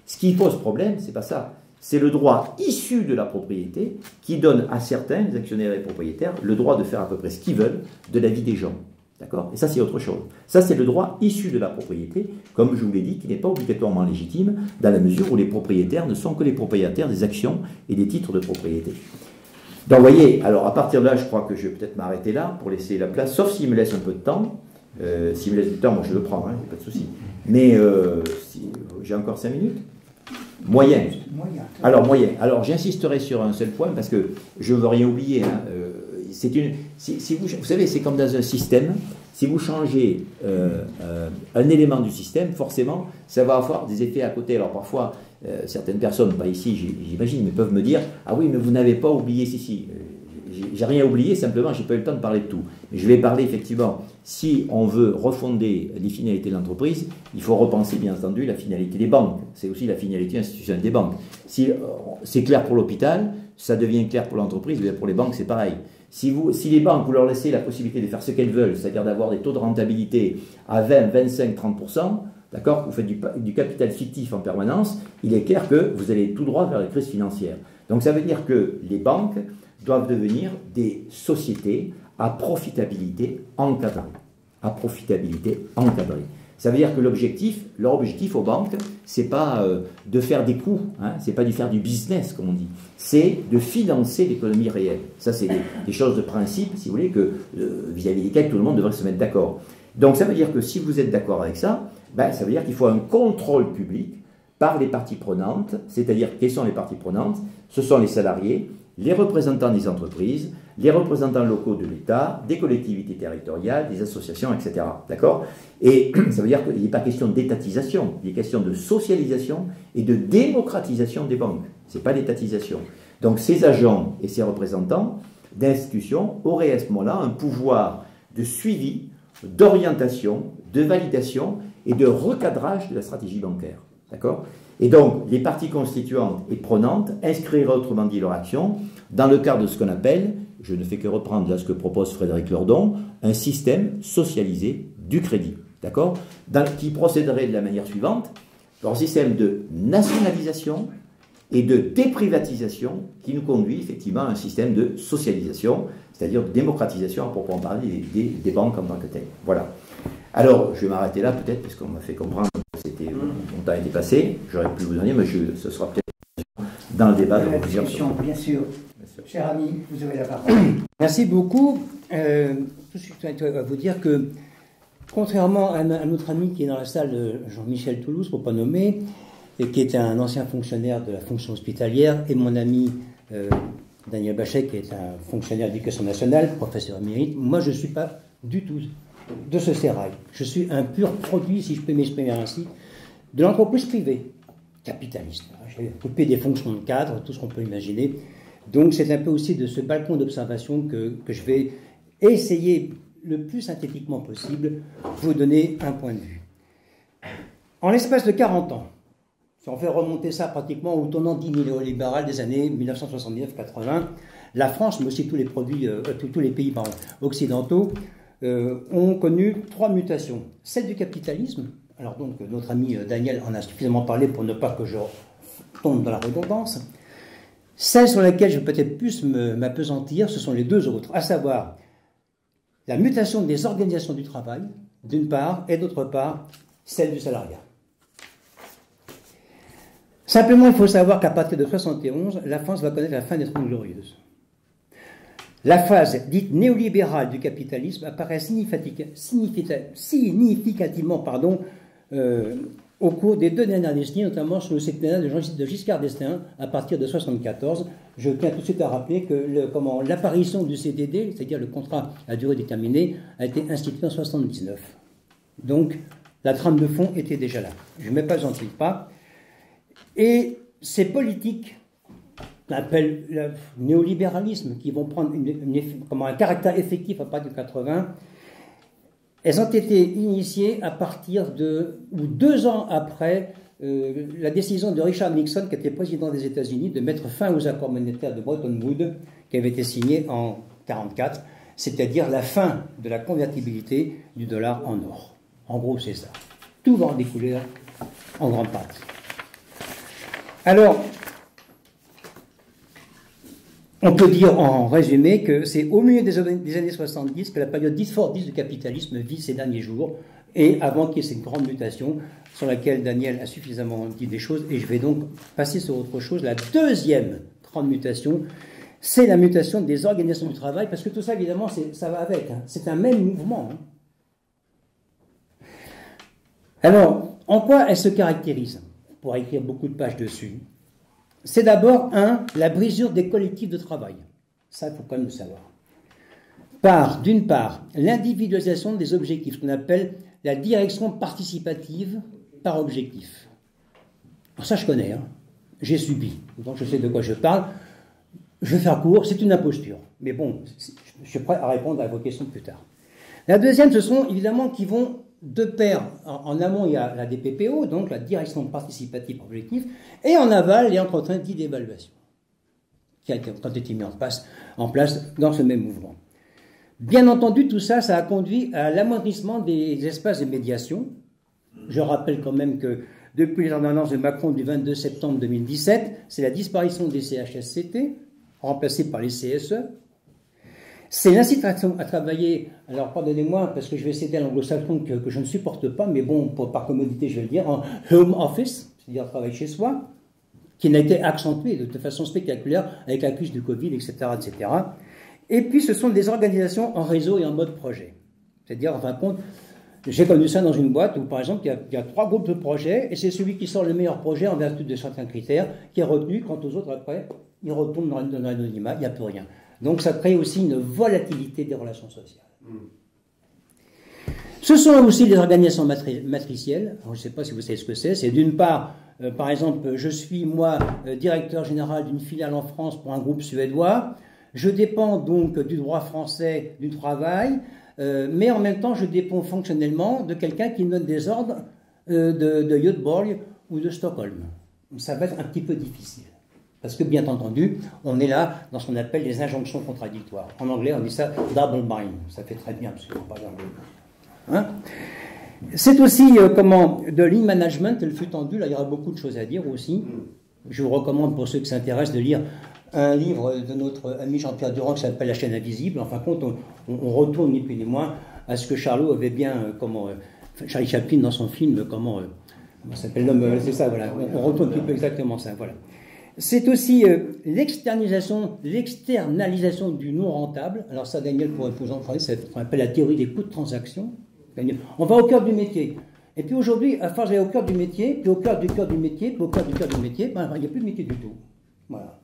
Ce qui pose problème, c'est pas ça. C'est le droit issu de la propriété qui donne à certains actionnaires et propriétaires le droit de faire à peu près ce qu'ils veulent de la vie des gens. D'accord? Et ça, c'est autre chose. Ça, c'est le droit issu de la propriété, comme je vous l'ai dit, qui n'est pas obligatoirement légitime, dans la mesure où les propriétaires ne sont que les propriétaires des actions et des titres de propriété. Donc, vous voyez, alors à partir de là, je crois que je vais peut-être m'arrêter là pour laisser la place, sauf s'il me laisse un peu de temps. S'il me laisse du temps, moi je le prends, hein, pas de souci. Mais j'ai encore 5 minutes. Moyen. Alors, moyen. Alors, j'insisterai sur un seul point parce que je ne veux rien oublier. Hein. Vous savez, c'est comme dans un système. Si vous changez un élément du système, forcément, ça va avoir des effets à côté. Alors, parfois, certaines personnes, pas ici, j'imagine, mais peuvent me dire « Ah oui, mais vous n'avez pas oublié ceci. » J'ai rien oublié, simplement, j'ai pas eu le temps de parler de tout. Mais je vais parler, effectivement, si on veut refonder les finalités de l'entreprise, il faut repenser, bien entendu, la finalité des banques. C'est aussi la finalité institutionnelle des banques. Si c'est clair pour l'hôpital, ça devient clair pour l'entreprise, mais pour les banques, c'est pareil. Si les banques, vous leur laissez la possibilité de faire ce qu'elles veulent, c'est-à-dire d'avoir des taux de rentabilité à 20, 25, 30%, d'accord, vous faites du capital fictif en permanence, il est clair que vous allez tout droit vers la crise financière. Donc ça veut dire que les banques doivent devenir des sociétés à profitabilité encadrée. À profitabilité encadrée. Ça veut dire que leur objectif aux banques, c'est pas de faire des coûts, hein, c'est pas de faire du business, comme on dit, c'est de financer l'économie réelle. Ça, c'est des choses de principe, si vous voulez, que vis-à-vis desquelles tout le monde devrait se mettre d'accord. Donc ça veut dire que si vous êtes d'accord avec ça, ben, ça veut dire qu'il faut un contrôle public par les parties prenantes, c'est-à-dire quelles sont les parties prenantes? Ce sont les salariés, les représentants des entreprises, les représentants locaux de l'État, des collectivités territoriales, des associations, etc. D'accord? Et ça veut dire qu'il n'est pas question d'étatisation, il est question de socialisation et de démocratisation des banques. Ce n'est pas l'étatisation. Donc ces agents et ces représentants d'institutions auraient à ce moment-là un pouvoir de suivi, d'orientation, de validation et de recadrage de la stratégie bancaire. D'accord? Et donc, les parties constituantes et prenantes inscriraient autrement dit leur action dans le cadre de ce qu'on appelle, je ne fais que reprendre là ce que propose Frédéric Lordon, un système socialisé du crédit, d'accord, qui procéderait de la manière suivante, un système de nationalisation et de déprivatisation qui nous conduit effectivement à un système de socialisation, c'est-à-dire de démocratisation à proprement parler des banques en tant que telles. Voilà. Alors, je vais m'arrêter là peut-être, parce qu'on m'a fait comprendre que mon temps était passé, j'aurais pu vous donner, mais ce sera peut-être dans le débat. La discussion, bien sûr. Cher ami, vous avez la parole. Merci beaucoup. Tout de suite, je vais vous dire que, contrairement à notre ami qui est dans la salle, Jean-Michel Toulouse, pour ne pas nommer, et qui est un ancien fonctionnaire de la fonction hospitalière, et mon ami Daniel Bachet, qui est un fonctionnaire d'éducation nationale, professeur émérite, moi je ne suis pas du tout de ce sérail. Je suis un pur produit, si je peux m'exprimer ainsi, de l'entreprise privée, capitaliste. J'ai occupé des fonctions de cadre, tout ce qu'on peut imaginer. Donc c'est un peu aussi de ce balcon d'observation que je vais essayer le plus synthétiquement possible vous donner un point de vue. En l'espace de 40 ans, si on fait remonter ça pratiquement au tournant dit néolibéral des années 1979-80, la France, mais aussi tous les pays occidentaux, ont connu 3 mutations. Celle du capitalisme, alors donc notre ami Daniel en a suffisamment parlé pour ne pas que je tombe dans la redondance. Celle sur laquelle je vais peut-être plus m'appesantir, ce sont les 2 autres, à savoir la mutation des organisations du travail, d'une part, et d'autre part, celle du salariat. Simplement, il faut savoir qu'à partir de 1971, la France va connaître la fin des Trente Glorieuses. La phase dite néolibérale du capitalisme apparaît significativement au cours des 2 dernières décennies, notamment sous le septennat de Giscard d'Estaing, à partir de 1974. Je tiens tout de suite à rappeler que l'apparition du CDD, c'est-à-dire le contrat à durée déterminée, a été instituée en 1979. Donc, la trame de fond était déjà là. Je ne mets pas, j'en suis pas. Et ces politiques qu'on appelle le néolibéralisme, qui vont prendre un caractère effectif à partir de 80, elles ont été initiées à partir ou 2 ans après la décision de Richard Nixon, qui était président des États-Unis, de mettre fin aux accords monétaires de Bretton Woods, qui avaient été signés en 1944, c'est-à-dire la fin de la convertibilité du dollar en or. En gros, c'est ça. Tout va en découler en grande partie. Alors, on peut dire en résumé que c'est au milieu des années 70 que la période dite du capitalisme vit ses derniers jours, et avant qu'il y ait cette grande mutation sur laquelle Daniel a suffisamment dit des choses, et je vais donc passer sur autre chose. La deuxième grande mutation, c'est la mutation des organisations du travail, parce que tout ça, évidemment, ça va avec. C'est un même mouvement. Alors, en quoi elle se caractérise? On pourra écrire beaucoup de pages dessus. C'est d'abord, la brisure des collectifs de travail. Ça, il faut quand même le savoir. D'une part, l'individualisation des objectifs, ce qu'on appelle la direction participative par objectif. Alors ça, je connais, j'ai subi, donc je sais de quoi je parle. Je vais faire court, c'est une imposture. Mais bon, je suis prêt à répondre à vos questions plus tard. La deuxième, ce sont évidemment qui vont de pair. En amont, il y a la DPPO, donc la direction participative par objectif, et en aval, les entretiens dits d'évaluation, qui ont été mis en place dans ce même mouvement. Bien entendu, tout ça, ça a conduit à l'amoindrissement des espaces de médiation. Je rappelle quand même que depuis les ordonnances de Macron du 22 septembre 2017, c'est la disparition des CHSCT, remplacés par les CSE. C'est l'incitation à travailler, alors pardonnez-moi, parce que je vais céder à l'anglo-saxon que je ne supporte pas, mais bon, par commodité, je vais le dire, en home office, c'est-à-dire travail chez soi, qui n'a été accentué de façon spectaculaire avec la crise du Covid, etc., etc. Et puis, ce sont des organisations en réseau et en mode projet. C'est-à-dire, en fin de compte, j'ai connu ça dans une boîte où, par exemple, il y a 3 groupes de projets, et c'est celui qui sort le meilleur projet en vertu de certains critères qui est retenu. Quant aux autres, après, ils retombent dans l'anonymat, il n'y a plus rien. Donc, ça crée aussi une volatilité des relations sociales. Ce sont aussi les organisations matricielles. Alors, je ne sais pas si vous savez ce que c'est. C'est d'une part, par exemple, je suis, moi, directeur général d'une filiale en France pour un groupe suédois. Je dépends donc du droit français du travail, mais en même temps, je dépends fonctionnellement de quelqu'un qui me donne des ordres de Göteborg ou de Stockholm. Ça va être un petit peu difficile. Parce que, bien entendu, on est là dans ce qu'on appelle les injonctions contradictoires. En anglais, on dit ça double bind. Ça fait très bien, parce qu'on parle anglais. Hein? C'est aussi de lean management, le flux tendu. Là, il y aura beaucoup de choses à dire aussi. Je vous recommande, pour ceux qui s'intéressent, de lire un livre de notre ami Jean-Pierre Durand qui s'appelle La chaîne invisible. En fin de compte, on retourne ni plus ni moins à ce que Charlot avait bien, Charlie Chaplin dans son film, comment s'appelle l'homme, c'est ça, voilà. On retourne un petit peu exactement ça, voilà. C'est aussi l'externalisation du non rentable. Alors ça, Daniel pourrait vous en parler, c'est ce qu'on appelle la théorie des coûts de transaction. On va au cœur du métier. Et puis aujourd'hui, à force d'aller au cœur du métier, puis au cœur du métier, puis au cœur du métier, ben, il n'y a plus de métier du tout. Voilà.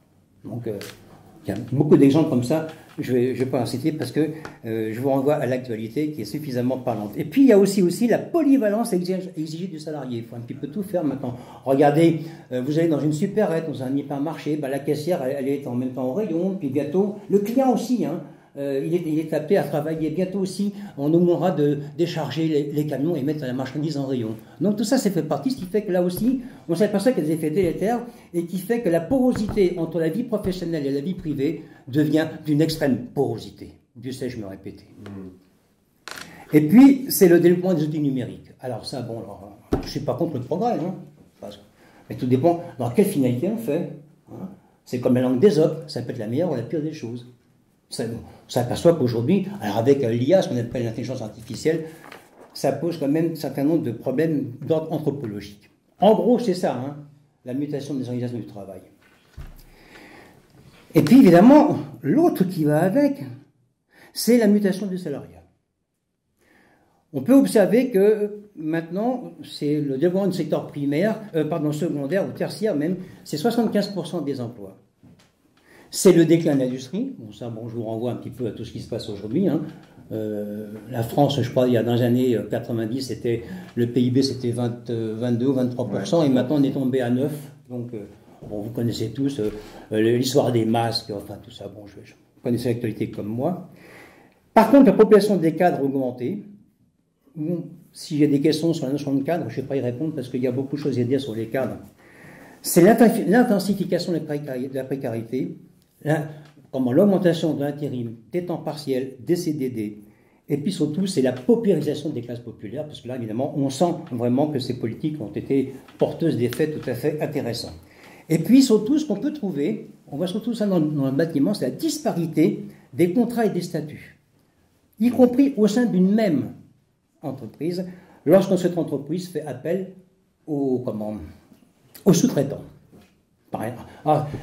Donc, il y a beaucoup d'exemples comme ça. Je vais pas en citer parce que je vous renvoie à l'actualité qui est suffisamment parlante. Et puis, il y a aussi la polyvalence exigée du salarié. Il faut un petit peu tout faire maintenant. Regardez, vous allez dans une supérette, dans un hypermarché, ben, la caissière, elle est en même temps au rayon, puis bientôt, le client aussi, hein. Il est appelé à travailler. Bientôt aussi, on nous demandera de décharger les camions et mettre la marchandise en rayon. Donc tout ça, ça fait partie, ce qui fait que là aussi, on s'aperçoit qu'il y a des effets délétères et qui fait que la porosité entre la vie professionnelle et la vie privée devient d'une extrême porosité. Dieu sait, je me répétais. Et puis, c'est le développement des outils numériques. Alors ça, bon, alors, je ne suis pas contre le progrès, hein, mais tout dépend dans quelle finalité on fait. Hein. C'est comme la langue d'Ésope, ça peut être la meilleure ou la pire des choses. On s'aperçoit qu'aujourd'hui, alors avec l'IA, ce qu'on appelle l'intelligence artificielle, ça pose quand même un certain nombre de problèmes d'ordre anthropologique. En gros, c'est ça, hein, la mutation des organisations du travail. Et puis, évidemment, l'autre qui va avec, c'est la mutation du salariat. On peut observer que maintenant, c'est le développement du secteur secondaire ou tertiaire même, c'est 75% des emplois. C'est le déclin de l'industrie. Bon, ça, bon, je vous renvoie un petit peu à tout ce qui se passe aujourd'hui. Hein. La France, je crois, il y a dans les années 90, le PIB, c'était 22 ou 23%, et maintenant on est tombé à 9. Donc, bon, vous connaissez tous l'histoire des masques, enfin tout ça. Bon, vous connaissez l'actualité comme moi. Par contre, la population des cadres a augmenté. Bon, si j'ai des questions sur la notion de cadre, je ne vais pas y répondre parce qu'il y a beaucoup de choses à dire sur les cadres. C'est l'intensification de la précarité. L'augmentation de l'intérim, des temps partiels, des CDD, et puis surtout c'est la paupérisation des classes populaires, parce que là évidemment on sent vraiment que ces politiques ont été porteuses d'effets tout à fait intéressants. Et puis surtout ce qu'on peut trouver, on voit surtout ça dans le bâtiment, c'est la disparité des contrats et des statuts, y compris au sein d'une même entreprise, lorsque cette entreprise fait appel aux sous-traitants.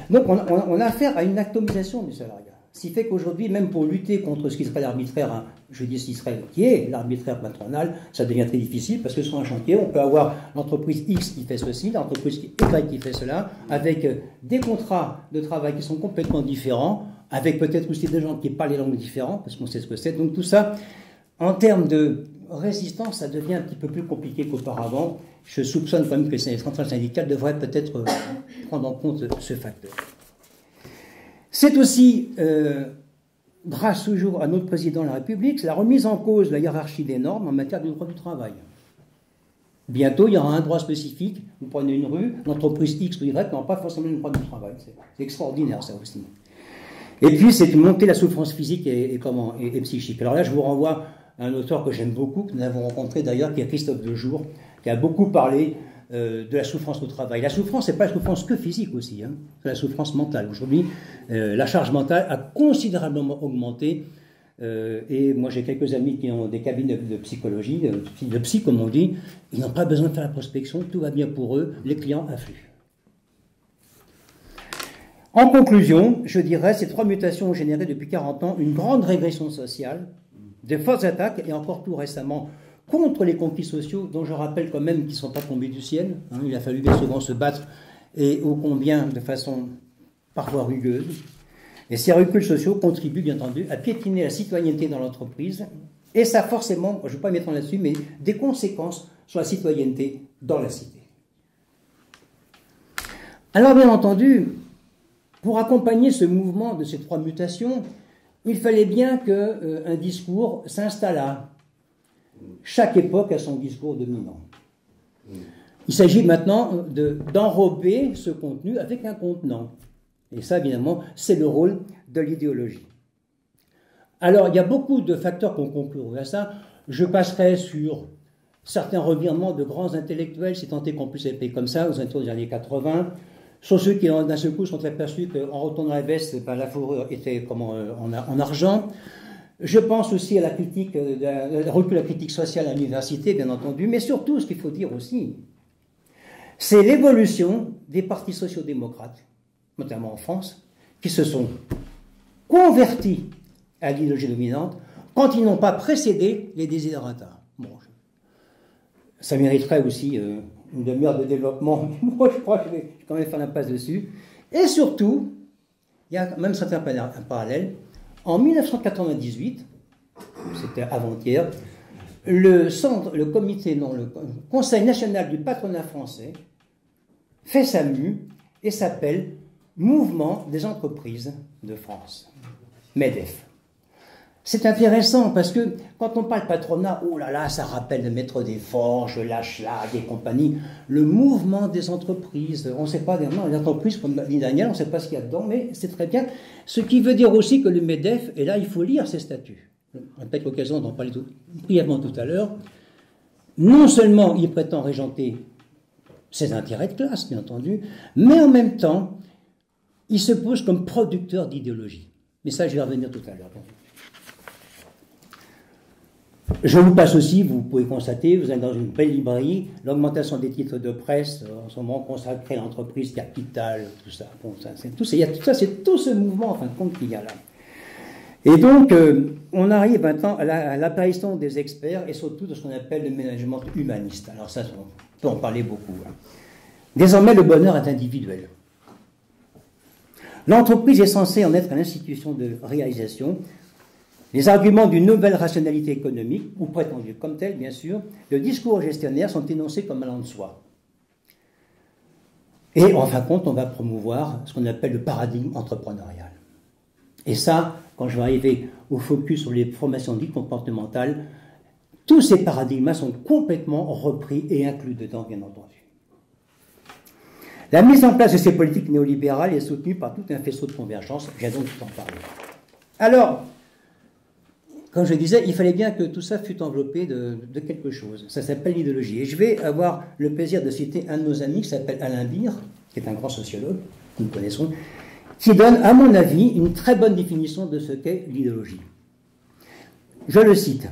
Donc on a affaire à une atomisation du salariat. Ce qui fait qu'aujourd'hui, même pour lutter contre ce qui serait l'arbitraire, qui est l'arbitraire patronal, ça devient très difficile parce que sur un chantier, on peut avoir l'entreprise X qui fait ceci, l'entreprise Y qui fait cela, avec des contrats de travail qui sont complètement différents, avec peut-être aussi des gens qui parlent les langues différentes, parce qu'on sait ce que c'est. Donc tout ça, en termes de résistance, ça devient un petit peu plus compliqué qu'auparavant. Je soupçonne quand même que les centrales syndicales devraient peut-être prendre en compte ce facteur. C'est aussi, grâce toujours à notre président de la République, la remise en cause de la hiérarchie des normes en matière de droit du travail. Bientôt, il y aura un droit spécifique. Vous prenez une rue, l'entreprise X ou Y n'aura pas forcément le droit du travail. C'est extraordinaire, ça aussi. Et puis, c'est monter la souffrance physique et psychique. Alors là, je vous renvoie à un auteur que j'aime beaucoup, que nous avons rencontré d'ailleurs, qui est Christophe Dejour, qui a beaucoup parlé de la souffrance au travail. La souffrance, c'est pas la souffrance que physique aussi, hein. C'est la souffrance mentale. Aujourd'hui, la charge mentale a considérablement augmenté. Et moi, j'ai quelques amis qui ont des cabinets de psychologie, de psy comme on dit. Ils n'ont pas besoin de faire la prospection, tout va bien pour eux, les clients affluent. En conclusion, je dirais, ces trois mutations ont généré depuis 40 ans une grande régression sociale, de fortes attaques, et encore tout récemment, contre les conquis sociaux, dont je rappelle quand même qu'ils ne sont pas tombés du ciel. Hein, il a fallu bien souvent se battre, et ô combien de façon parfois rugueuse. Et ces reculs sociaux contribuent bien entendu à piétiner la citoyenneté dans l'entreprise, et ça forcément, je ne vais pas m'étendre là-dessus, mais des conséquences sur la citoyenneté dans la cité. Alors bien entendu, pour accompagner ce mouvement de ces trois mutations, il fallait bien qu'un discours s'installât. Chaque époque a son discours dominant. Il s'agit maintenant d'enrober ce contenu avec un contenant. Et ça, évidemment, c'est le rôle de l'idéologie. Alors, il y a beaucoup de facteurs qu'on conclut à ça. Je passerai sur certains revirements de grands intellectuels, si tant est qu'on puisse l'appeler comme ça, aux alentours des années 80, sur ceux qui, d'un seul coup, sont aperçus qu'en retournant la veste, la fourrure était en argent. Je pense aussi à la critique, recul de la critique sociale à l'université, bien entendu, mais surtout, ce qu'il faut dire aussi, c'est l'évolution des partis sociaux-démocrates, notamment en France, qui se sont convertis à l'idéologie dominante quand ils n'ont pas précédé les desiderata. Bon, ça mériterait aussi une demi-heure de développement. Moi, je crois que je vais quand même faire l'impasse dessus. Et surtout, il y a même certains parallèles. En 1998, c'était avant-hier, le Conseil national du patronat français fait sa mue et s'appelle Mouvement des entreprises de France, MEDEF. C'est intéressant parce que quand on parle patronat, oh là là, ça rappelle le maître des forges, l'Aschlag et compagnie. Le mouvement des entreprises, on ne sait pas, les entreprises, comme dit Daniel, on ne sait pas ce qu'il y a dedans, mais c'est très bien. Ce qui veut dire aussi que le MEDEF, et là il faut lire ses statuts, on a peut-être l'occasion d'en parler brièvement tout à l'heure, non seulement il prétend régenter ses intérêts de classe, bien entendu, mais en même temps, il se pose comme producteur d'idéologie. Mais ça, je vais revenir tout à l'heure. Je vous passe aussi, vous pouvez constater, vous êtes dans une belle librairie, l'augmentation des titres de presse, en ce moment consacrée à l'entreprise, capital, tout ça. Bon, c'est tout ce mouvement, en fin de compte, qu'il y a là. Et donc, on arrive maintenant à l'apparition des experts et surtout de ce qu'on appelle le management humaniste. Alors ça, on peut en parler beaucoup. Hein. Désormais, le bonheur est individuel. L'entreprise est censée en être l'institution de réalisation. Les arguments d'une nouvelle rationalité économique, ou prétendue comme telle, bien sûr, le discours gestionnaire sont énoncés comme allant de soi. Et en fin de compte, on va promouvoir ce qu'on appelle le paradigme entrepreneurial. Et ça, quand je vais arriver au focus sur les formations dites comportementales, tous ces paradigmes sont complètement repris et inclus dedans, bien entendu. La mise en place de ces politiques néolibérales est soutenue par tout un faisceau de convergence. J'ai donc tout en parler. Alors, comme je disais, il fallait bien que tout ça fût enveloppé de quelque chose. Ça s'appelle l'idéologie. Et je vais avoir le plaisir de citer un de nos amis qui s'appelle Alain Beer, qui est un grand sociologue, que nous connaissons, qui donne, à mon avis, une très bonne définition de ce qu'est l'idéologie. Je le cite.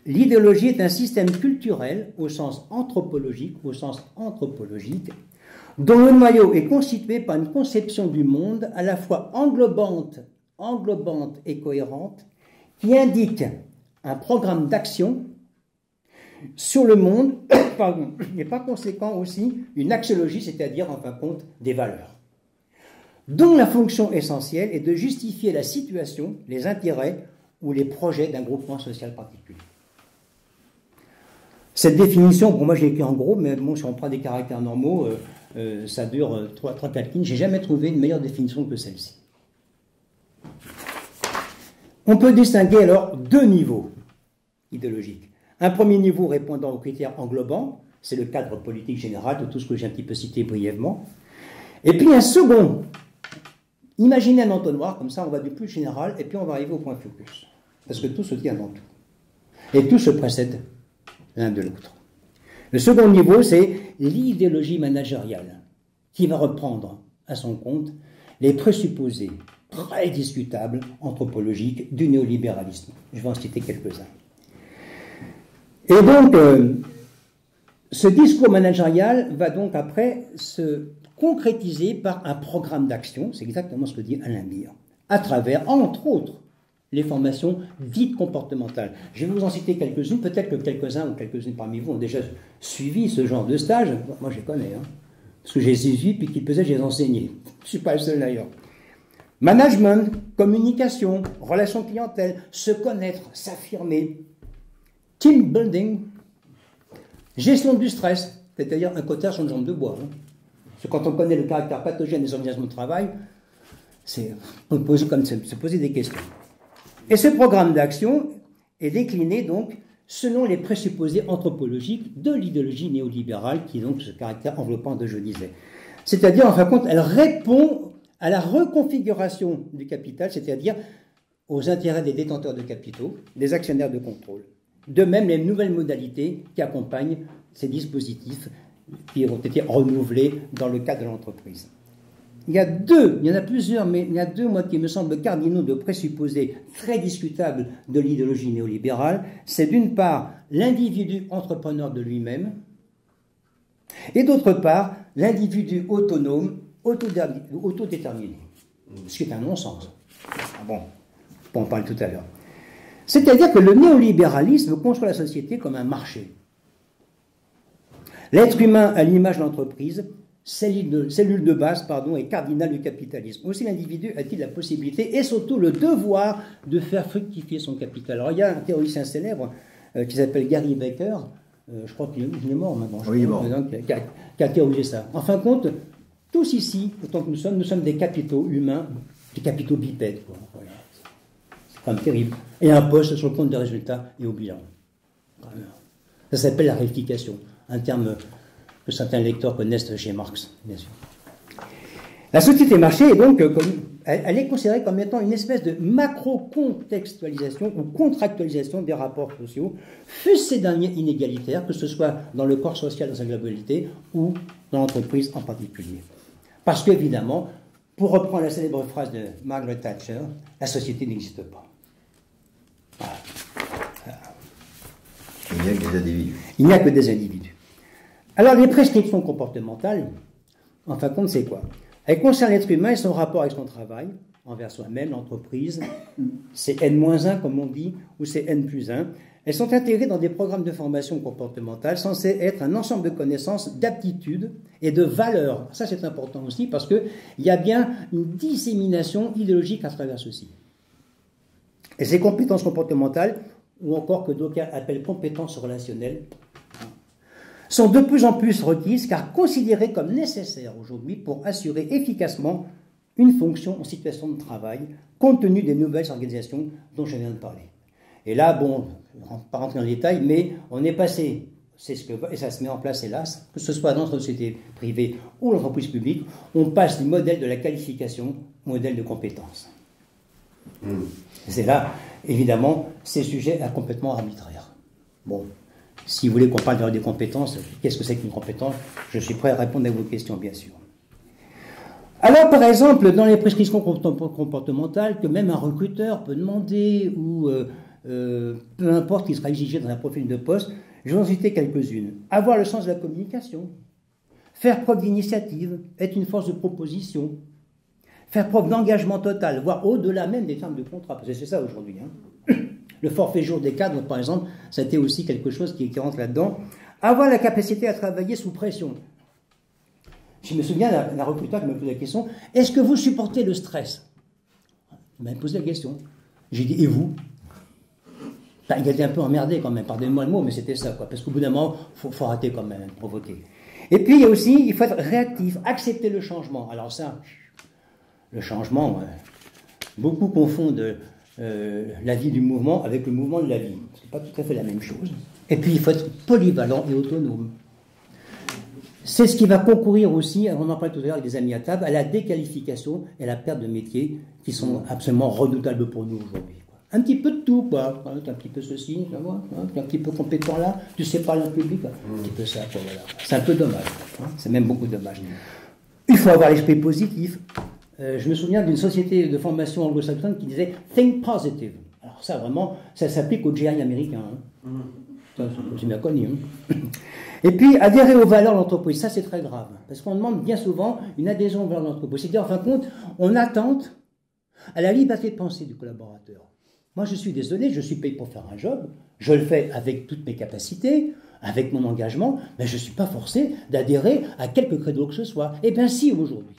L'idéologie est un système culturel au sens anthropologique, dont le noyau est constitué par une conception du monde à la fois englobante et cohérente, qui indique un programme d'action sur le monde, et par conséquent aussi une axiologie, c'est-à-dire en fin de compte des valeurs, dont la fonction essentielle est de justifier la situation, les intérêts ou les projets d'un groupement social particulier. Cette définition, pour moi je l'ai écrit en gros, mais bon, si on prend des caractères normaux, ça dure 3-4 lignes. J'ai jamais trouvé une meilleure définition que celle-ci. On peut distinguer alors deux niveaux idéologiques. Un premier niveau répondant aux critères englobants, c'est le cadre politique général de tout ce que j'ai un petit peu cité brièvement. Et puis un second, imaginez un entonnoir, comme ça on va du plus général, et puis on va arriver au point focus. Parce que tout se tient dans tout. Et tout se précède l'un de l'autre. Le second niveau, c'est l'idéologie managériale, qui va reprendre à son compte les présupposés très discutables, anthropologiques, du néolibéralisme. Je vais en citer quelques-uns. Et donc, ce discours managérial va donc après se concrétiser par un programme d'action, c'est exactement ce que dit Alain Beer, à travers, entre autres, les formations dites comportementales. Je vais vous en citer quelques-unes, peut-être que quelques-uns ou quelques-unes parmi vous ont déjà suivi ce genre de stage. Moi, je les connais, hein, parce que j'ai suivi, puis qu'il pesait, je les ai enseignés. Je ne suis pas le seul d'ailleurs. Management, communication, relations clientèle, se connaître, s'affirmer, team building, gestion du stress, c'est-à-dire un cotard sur une jambe de bois. Hein. Parce que quand on connaît le caractère pathogène des organisations de travail, on peut se poser des questions. Et ce programme d'action est décliné donc selon les présupposés anthropologiques de l'idéologie néolibérale, qui est donc ce caractère enveloppant que je disais. C'est-à-dire, en fin de compte, elle répond à la reconfiguration du capital, c'est-à-dire aux intérêts des détenteurs de capitaux, des actionnaires de contrôle. De même, les nouvelles modalités qui accompagnent ces dispositifs qui ont été renouvelés dans le cadre de l'entreprise. Il y en a plusieurs, mais il y a deux, moi, qui me semblent cardinaux de présupposés très discutables de l'idéologie néolibérale. C'est d'une part l'individu entrepreneur de lui-même, et d'autre part l'individu autonome, autodéterminé. Ce qui est un non-sens. Bon, on en parle tout à l'heure. C'est-à-dire que le néolibéralisme construit la société comme un marché. L'être humain, à l'image de l'entreprise, cellule de base, et cardinal du capitalisme. Aussi, l'individu a-t-il la possibilité et surtout le devoir de faire fructifier son capital. Alors, il y a un théoricien célèbre qui s'appelle Gary Becker, je crois qu'il est mort maintenant, qui a théorisé ça. En fin de compte, tous ici, autant que nous sommes des capitaux humains, des capitaux bipèdes. Voilà. C'est quand même terrible. Et un poste sur le compte des résultats et au bilan. Ça s'appelle la réification, un terme que certains lecteurs connaissent chez Marx, bien sûr. La société marché est donc, elle est considérée comme étant une espèce de macro-contextualisation ou contractualisation des rapports sociaux, fussent ces derniers inégalitaires, que ce soit dans le corps social dans sa globalité ou dans l'entreprise en particulier. Parce qu'évidemment, pour reprendre la célèbre phrase de Margaret Thatcher, la société n'existe pas. Voilà. Il n'y a que des individus. Il n'y a que des individus. Alors, les prescriptions comportementales, en fin de compte, c'est quoi? Elles concernent l'être humain et son rapport avec son travail, envers soi-même, l'entreprise. C'est N-1, comme on dit, ou c'est N+1. Elles sont intégrées dans des programmes de formation comportementale censés être un ensemble de connaissances, d'aptitudes et de valeurs. Ça, c'est important aussi parce qu'il y a bien une dissémination idéologique à travers ceci. Et ces compétences comportementales, ou encore que d'aucuns appellent compétences relationnelles, sont de plus en plus requises car considérées comme nécessaires aujourd'hui pour assurer efficacement une fonction en situation de travail, compte tenu des nouvelles organisations dont je viens de parler. Et là, bon, je ne rentre pas rentrer dans le détail, mais on est passé, et ça se met en place hélas, que ce soit dans notre société privée ou l'entreprise publique, on passe du modèle de la qualification au modèle de compétence. C'est là, évidemment, c'est sujet à complètement arbitraire. Bon. Si vous voulez qu'on parle des compétences, qu'est-ce que c'est qu'une compétence? Je suis prêt à répondre à vos questions, bien sûr. Alors, par exemple, dans les prescriptions comportementales, que même un recruteur peut demander, ou peu importe qu'il sera exigé dans un profil de poste, je vais en citer quelques-unes. Avoir le sens de la communication, faire preuve d'initiative, être une force de proposition, faire preuve d'engagement total, voire au-delà même des termes de contrat, parce que c'est ça aujourd'hui, hein. Le forfait jour des cadres, par exemple, ça a été aussi quelque chose qui rentre là-dedans. Avoir la capacité à travailler sous pression. Je me souviens d'un recruteur qui m'a posé la question, est-ce que vous supportez le stress? Il m'a posé la question. J'ai dit, et vous? Ben, il était un peu emmerdé quand même, pardonnez-moi le mot, mais c'était ça, quoi. Parce qu'au bout d'un moment, il faut arrêter quand même de provoquer. Et puis, il y a aussi, il faut être réactif, accepter le changement. Alors ça, le changement, beaucoup confondent la vie du mouvement avec le mouvement de la vie. C'est pas tout à fait la même chose. Et puis il faut être polyvalent et autonome. C'est ce qui va concourir aussi, on en parlait tout à l'heure avec des amis à table, à la déqualification et à la perte de métiers qui sont absolument redoutables pour nous aujourd'hui. Un petit peu de tout, quoi. Un petit peu ceci, un petit peu compétent là, tu sais parler en public, un petit peu ça, quoi, voilà. C'est un peu dommage, hein. C'est même beaucoup dommage. Il faut avoir l'esprit positif. Je me souviens d'une société de formation anglo-saxonne qui disait « think positive ». Alors ça, vraiment, ça s'applique aux GI américains. Hein. C'est bien connu. Hein. Et puis, adhérer aux valeurs de l'entreprise. Ça, c'est très grave. Parce qu'on demande bien souvent une adhésion aux valeurs de l'entreprise. C'est-à-dire, en fin de compte, on attente à la liberté de pensée du collaborateur. Moi, je suis désolé, je suis payé pour faire un job. Je le fais avec toutes mes capacités, avec mon engagement, mais je ne suis pas forcé d'adhérer à quelque credo que ce soit. Eh bien, si, aujourd'hui.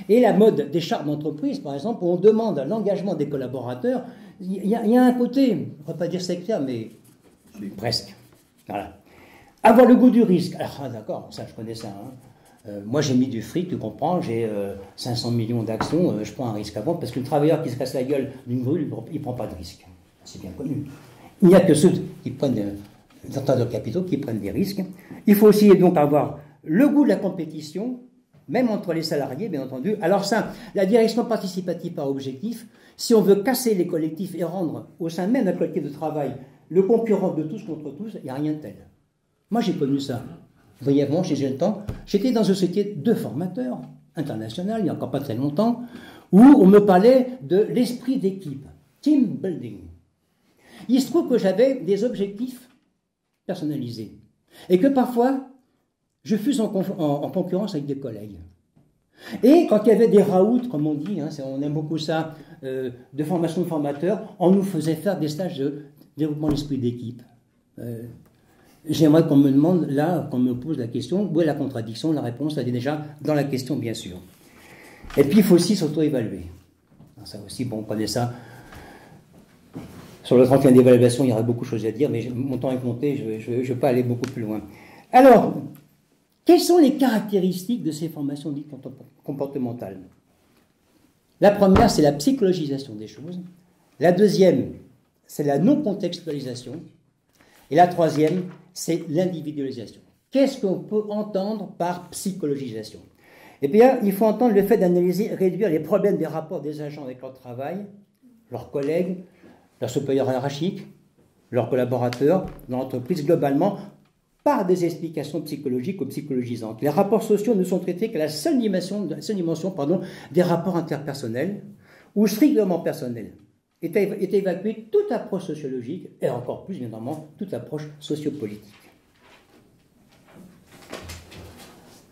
Et la mode des chartes d'entreprise, par exemple, où on demande l'engagement des collaborateurs, il y a un côté, on ne va pas dire sectaire, mais presque. Voilà. Avoir le goût du risque. Alors, d'accord, ça, je connais ça. Hein. Moi, j'ai mis du fric, tu comprends, j'ai 500 millions d'actions, je prends un risque avant, parce que le travailleur qui se casse la gueule d'une grue, il ne prend pas de risque. C'est bien connu. Il n'y a que ceux qui prennent des détenteurs de capitaux qui prennent des risques. Il faut aussi donc avoir le goût de la compétition, même entre les salariés, bien entendu. Alors ça, la direction participative par objectif, si on veut casser les collectifs et rendre au sein même d'un collectif de travail le concurrent de tous contre tous, il n'y a rien de tel. Moi, j'ai connu ça. Brièvement, chez le temps, j'étais dans une société de formateurs internationale, il n'y a encore pas très longtemps, où on me parlait de l'esprit d'équipe, team building. Il se trouve que j'avais des objectifs personnalisés et que parfois, je fus en concurrence avec des collègues. Et quand il y avait des raouts, comme on dit, hein, on aime beaucoup ça, de formation de formateurs, on nous faisait faire des stages de développement de l'esprit d'équipe. J'aimerais qu'on me demande, là, qu'on me pose la question, où est la contradiction? La réponse, elle est déjà dans la question, bien sûr. Et puis, il faut aussi s'auto-évaluer. Ça aussi, bon, on connaît ça. Sur le 31 d'évaluation, il y aurait beaucoup de choses à dire, mais mon temps est compté, je ne vais pas aller beaucoup plus loin. Alors, quelles sont les caractéristiques de ces formations dites comportementales? La première, c'est la psychologisation des choses. La deuxième, c'est la non-contextualisation. Et la troisième, c'est l'individualisation. Qu'est-ce qu'on peut entendre par psychologisation? Eh bien, il faut entendre le fait d'analyser et réduire les problèmes des rapports des agents avec leur travail, leurs collègues, leurs supérieurs hiérarchiques, leurs collaborateurs, dans l'entreprise globalement, par des explications psychologiques ou psychologisantes. Les rapports sociaux ne sont traités qu'à la seule dimension des rapports interpersonnels ou strictement personnels. Est évacuée toute approche sociologique et encore plus, évidemment, toute approche sociopolitique.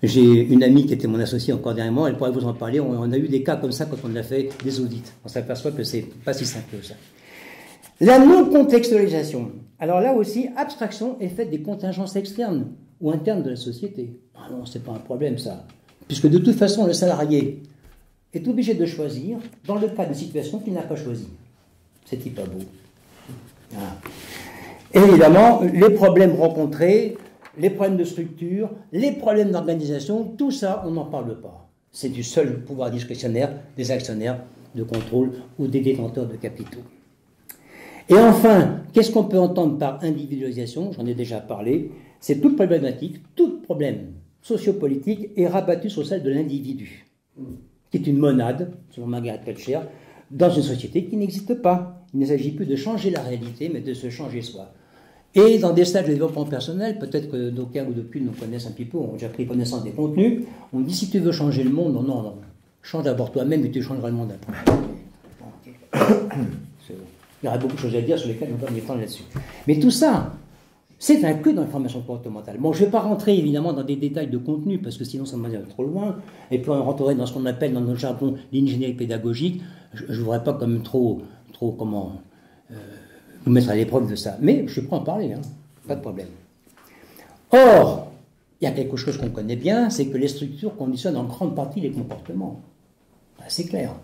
J'ai une amie qui était mon associée encore dernièrement, elle pourrait vous en parler, on a eu des cas comme ça quand on a fait des audits. On s'aperçoit que c'est pas si simple que ça. La non-contextualisation. Alors là aussi, abstraction est faite des contingences externes ou internes de la société. Ah non, c'est pas un problème ça. Puisque de toute façon, le salarié est obligé de choisir dans le cas de situation qu'il n'a pas choisi. C'est-il pas beau? Ah. Et évidemment, les problèmes rencontrés, les problèmes de structure, les problèmes d'organisation, tout ça, on n'en parle pas. C'est du seul pouvoir discrétionnaire des actionnaires de contrôle ou des détenteurs de capitaux. Et enfin, qu'est-ce qu'on peut entendre par individualisation? J'en ai déjà parlé. C'est toute problématique, tout problème sociopolitique est rabattu sur celle de l'individu, qui est une monade, selon Margaret Thatcher, dans une société qui n'existe pas. Il ne s'agit plus de changer la réalité, mais de se changer soi. Et dans des stages de développement personnel, peut-être que d'aucuns ou d'aucunes nous connaissent un petit peu, ont déjà pris connaissance des contenus, on dit si tu veux changer le monde, non, change d'abord toi-même et tu changeras le monde après. Il y aurait beaucoup de choses à dire sur lesquelles on va pas m'étendre là-dessus. Mais tout ça, c'est inclus dans la formation comportementale. Bon, je ne vais pas rentrer évidemment dans des détails de contenu, parce que sinon ça m'en irait trop loin, et puis on rentrerait dans ce qu'on appelle dans notre jargon l'ingénierie pédagogique. Je ne voudrais pas comme trop vous mettre à l'épreuve de ça. Mais je suis prêt à en parler, hein, pas de problème. Or, il y a quelque chose qu'on connaît bien, c'est que les structures conditionnent en grande partie les comportements. C'est clair.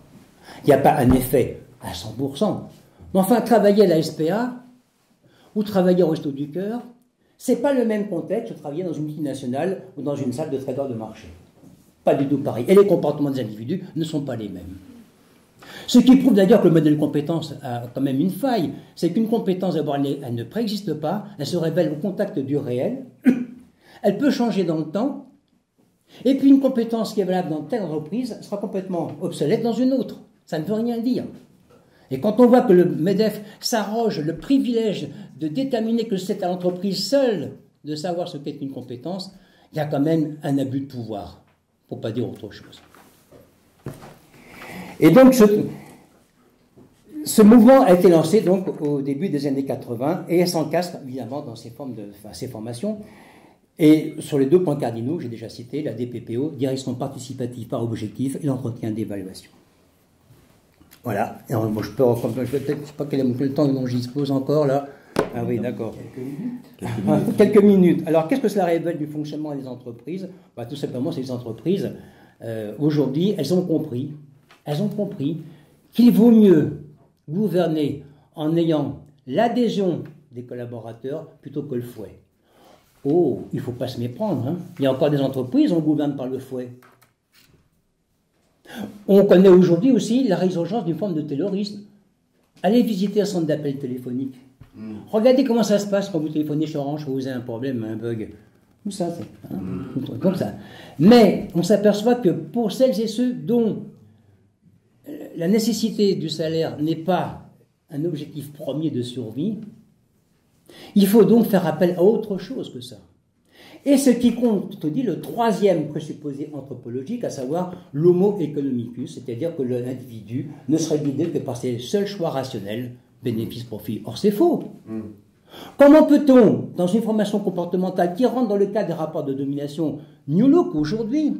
Il n'y a pas un effet à 100%. Mais enfin, travailler à la SPA ou travailler au Resto du Cœur, c'est pas le même contexte que travailler dans une multinationale ou dans une salle de traders de marché. Pas du tout pareil. Et les comportements des individus ne sont pas les mêmes. Ce qui prouve d'ailleurs que le modèle de compétence a quand même une faille, c'est qu'une compétence, d'abord, elle ne préexiste pas, elle se révèle au contact du réel, elle peut changer dans le temps, et puis une compétence qui est valable dans telle entreprise sera complètement obsolète dans une autre. Ça ne veut rien dire. Et quand on voit que le MEDEF s'arroge le privilège de déterminer que c'est à l'entreprise seule de savoir ce qu'est une compétence, il y a quand même un abus de pouvoir, pour ne pas dire autre chose. Et donc, ce mouvement a été lancé donc, au début des années 80 et elle s'encastre évidemment dans ces formations. Et sur les deux points cardinaux que j'ai déjà cités, la DPPO, direction participative par objectif et l'entretien d'évaluation. Voilà. Et alors, moi, je vais peut-être, je ne sais pas quel est le temps dont j'y dispose encore là. Ah oui, d'accord. Quelques minutes. Alors, qu'est-ce que cela révèle du fonctionnement des entreprises? Tout simplement, ces entreprises, aujourd'hui, elles ont compris qu'il vaut mieux gouverner en ayant l'adhésion des collaborateurs plutôt que le fouet. Oh, il ne faut pas se méprendre. Hein. Il y a encore des entreprises, on gouverne par le fouet. On connaît aujourd'hui aussi la résurgence d'une forme de terrorisme. Allez visiter un centre d'appel téléphonique. Regardez comment ça se passe quand vous téléphonez chez Orange, quand vous avez un problème, un bug. Tout ça, c'est comme ça. Mais on s'aperçoit que pour celles et ceux dont la nécessité du salaire n'est pas un objectif premier de survie, il faut donc faire appel à autre chose que ça. Et ce qui compte, te dit le troisième présupposé anthropologique, à savoir l'homo economicus, c'est-à-dire que l'individu ne serait guidé que par ses seuls choix rationnels, bénéfice-profit. Or, c'est faux. Comment peut-on, dans une formation comportementale qui rentre dans le cadre des rapports de domination New Look aujourd'hui,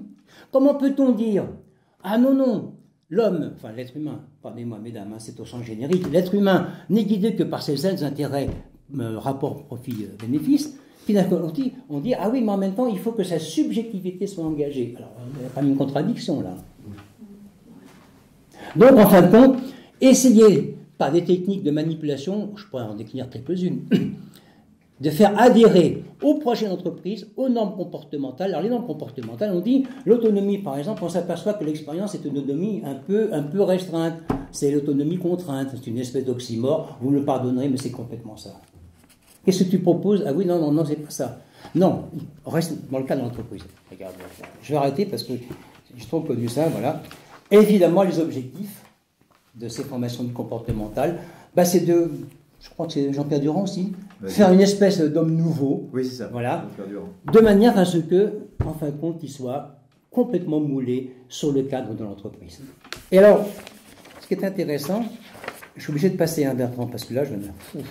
comment peut-on dire « Ah non, non, l'homme, enfin l'être humain, pardonnez-moi mesdames, c'est au sens générique, l'être humain n'est guidé que par ses seuls intérêts, rapport profit-bénéfice », puis d'un côté, on dit « Ah oui, mais en même temps, il faut que sa subjectivité soit engagée ». Alors, il y a quand même une contradiction là. Donc, en fin de compte, essayer par des techniques de manipulation, je pourrais en décrire quelques-unes, de faire adhérer au projet d'entreprise, aux normes comportementales. Alors les normes comportementales, on dit l'autonomie, par exemple, on s'aperçoit que l'expérience est une autonomie un peu restreinte. C'est l'autonomie contrainte, c'est une espèce d'oxymore, vous me le pardonnerez, mais c'est complètement ça. Qu'est-ce que tu proposes? Ah oui, non, c'est pas ça. Non, on reste dans le cas de l'entreprise. Regarde, je vais arrêter parce que j'ai trop connu ça, voilà. Évidemment, les objectifs de ces formations comportementales, c'est de, je crois que c'est Jean-Pierre Durand aussi, faire une espèce d'homme nouveau, oui, c'est ça, voilà, de manière à ce que, en fin de compte, il soit complètement moulé sur le cadre de l'entreprise. Et alors, ce qui est intéressant, je suis obligé de passer un Bertrand, parce que là, je vais me...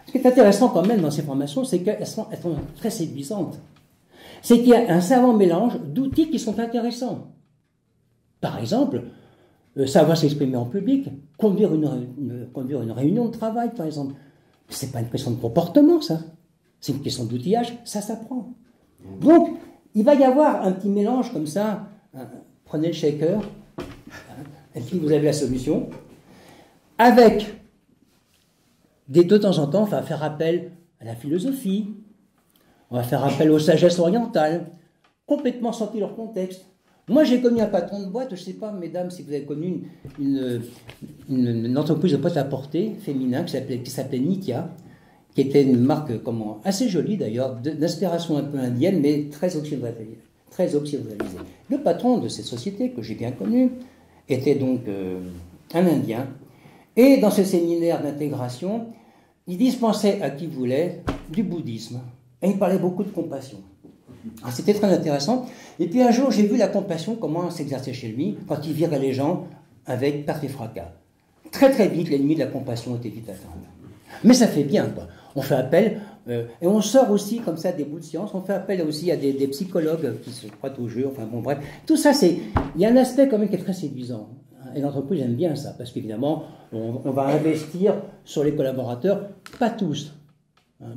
Ce qui est intéressant quand même dans ces formations, c'est qu'elles sont très séduisantes. C'est qu'il y a un savant mélange d'outils qui sont intéressants. Par exemple, savoir s'exprimer en public, conduire une réunion de travail, par exemple. C'est pas une question de comportement, ça. C'est une question d'outillage, ça s'apprend. Donc, il va y avoir un petit mélange comme ça. Prenez le shaker, et puis vous avez la solution. Avec, de temps en temps, on va faire appel à la philosophie, on va faire appel aux sagesses orientales, complètement sorti leur contexte. Moi, j'ai connu un patron de boîte, je ne sais pas, mesdames, si vous avez connu une entreprise de prêt-à-porter féminin qui s'appelait Nikia, qui était une marque assez jolie d'ailleurs, d'inspiration un peu indienne, mais très occidentalisée. Le patron de cette société, que j'ai bien connu, était donc un Indien. Et dans ce séminaire d'intégration, il dispensait à qui voulait du bouddhisme. Et il parlait beaucoup de compassion. Alors, c'était très intéressant. Et puis un jour, j'ai vu la compassion, comment s'exercer chez lui, quand il virait les gens avec perte et fracas. Très très vite, l'ennemi de la compassion était vite atteint. Mais ça fait bien, quoi. On fait appel, et on sort aussi comme ça des bouts de science, on fait appel aussi à des psychologues qui se croient au jeu, enfin bon bref. Tout ça, il y a un aspect quand même qui est très séduisant. Et l'entreprise aime bien ça, parce qu'évidemment, on va investir sur les collaborateurs, pas tous.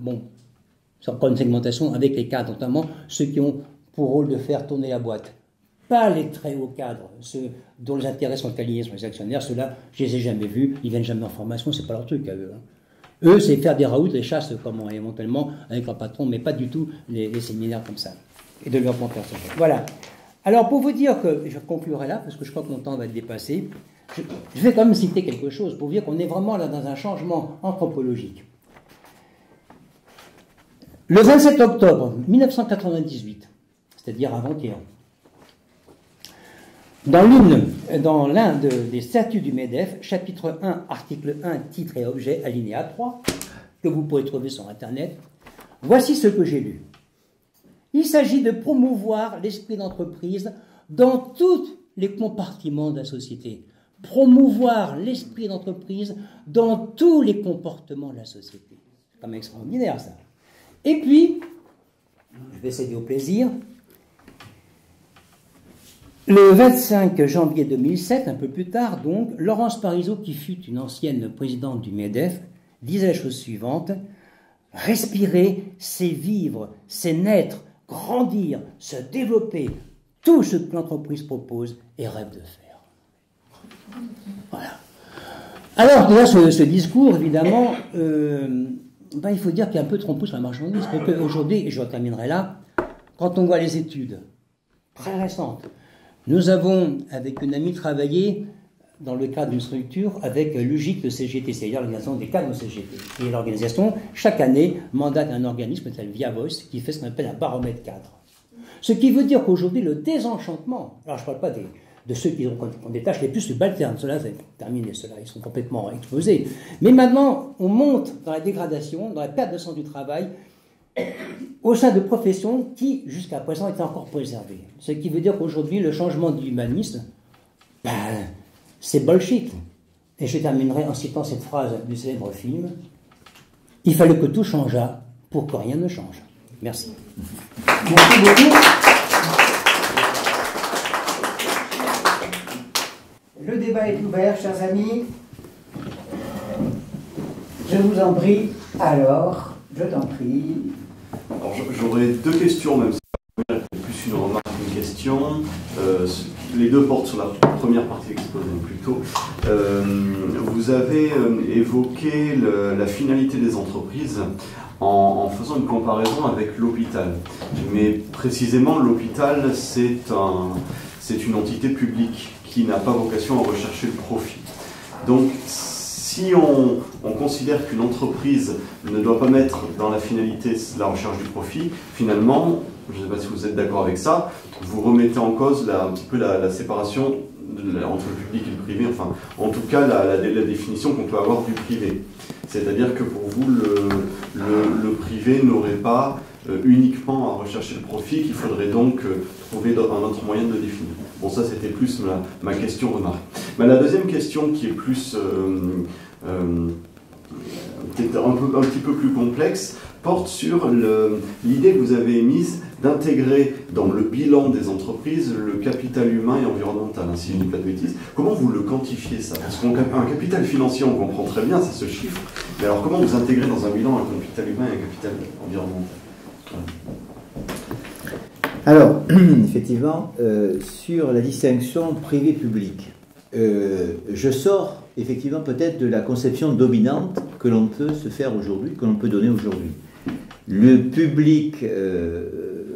Bon, c'est encore une segmentation avec les cadres, notamment ceux qui ont pour rôle de faire tourner la boîte. Pas les très hauts cadres, ceux dont les intérêts sont alignés sur les actionnaires, ceux-là, je les ai jamais vus, ils viennent jamais en formation, c'est pas leur truc à eux. Eux, c'est faire des raouts, des chasses, éventuellement, avec leur patron, mais pas du tout les séminaires comme ça, et de leur plan personnel. Voilà. Alors, pour vous dire que, je conclurai là, parce que je crois que mon temps va être dépassé, je vais quand même citer quelque chose, pour vous dire qu'on est vraiment là dans un changement anthropologique. Le 27 octobre 1998, c'est-à-dire avant-hier, dans l'un des statuts du MEDEF, chapitre 1, article 1, titre et objet, alinéa 3, que vous pouvez trouver sur Internet, voici ce que j'ai lu. Il s'agit de promouvoir l'esprit d'entreprise dans tous les compartiments de la société. Promouvoir l'esprit d'entreprise dans tous les comportements de la société. C'est quand même extraordinaire, ça. Et puis, je vais céder au plaisir, le 25 janvier 2007, un peu plus tard donc, Laurence Parisot, qui fut une ancienne présidente du MEDEF, disait la chose suivante: respirer, c'est vivre, c'est naître, grandir, se développer, tout ce que l'entreprise propose et rêve de faire. Voilà. Alors, déjà, ce discours, évidemment, il faut dire qu'il y a un peu de trompeau sur la marchandise. Aujourd'hui, et je terminerai là, quand on voit les études très récentes, nous avons, avec une amie, travaillé dans le cadre d'une structure avec logique de CGT, c'est-à-dire l'organisation des cadres de CGT. Et l'organisation, chaque année, mandate un organisme tel Via Voice qui fait ce qu'on appelle un baromètre cadre. Ce qui veut dire qu'aujourd'hui, le désenchantement, alors je ne parle pas de ceux qui ont des tâches les plus subalternes, ceux-là c'est terminé, ceux-là ils sont complètement exposés. Mais maintenant, on monte dans la dégradation, dans la perte de sens du travail, au sein de professions qui, jusqu'à présent, étaient encore préservées. Ce qui veut dire qu'aujourd'hui, le changement de l'humanisme, c'est bullshit. Et je terminerai en citant cette phrase du célèbre film. Il fallait que tout changeât pour que rien ne change. Merci. Merci beaucoup. Le débat est ouvert, chers amis. Je vous en prie. Alors, je t'en prie. Alors, j'aurais deux questions, même si c'est plus une remarque qu'une question. Les deux portent sur la première partie de l'exposé plutôt. Vous avez évoqué la finalité des entreprises en faisant une comparaison avec l'hôpital. Mais précisément, l'hôpital, c'est une entité publique qui n'a pas vocation à rechercher le profit. Donc, si on considère qu'une entreprise ne doit pas mettre dans la finalité la recherche du profit, finalement, je ne sais pas si vous êtes d'accord avec ça, vous remettez en cause un petit peu la séparation entre le public et le privé, enfin, en tout cas la définition qu'on peut avoir du privé. C'est-à-dire que pour vous, le privé n'aurait pas uniquement à rechercher le profit, qu'il faudrait donc trouver un autre moyen de le définir. Bon, ça c'était plus ma question remarque. Mais la deuxième question qui est plus peut-être un petit peu plus complexe porte sur l'idée que vous avez émise d'intégrer dans le bilan des entreprises le capital humain et environnemental, hein, si je ne dis pas de bêtises. Comment vous le quantifiez ça? Parce qu'un capital financier, on comprend très bien, c'est ce chiffre. Mais alors comment vous intégrez dans un bilan un capital humain et un capital environnemental? Alors, effectivement, sur la distinction privé-public, je sors effectivement peut-être de la conception dominante que l'on peut se faire aujourd'hui, que l'on peut donner aujourd'hui. Le public,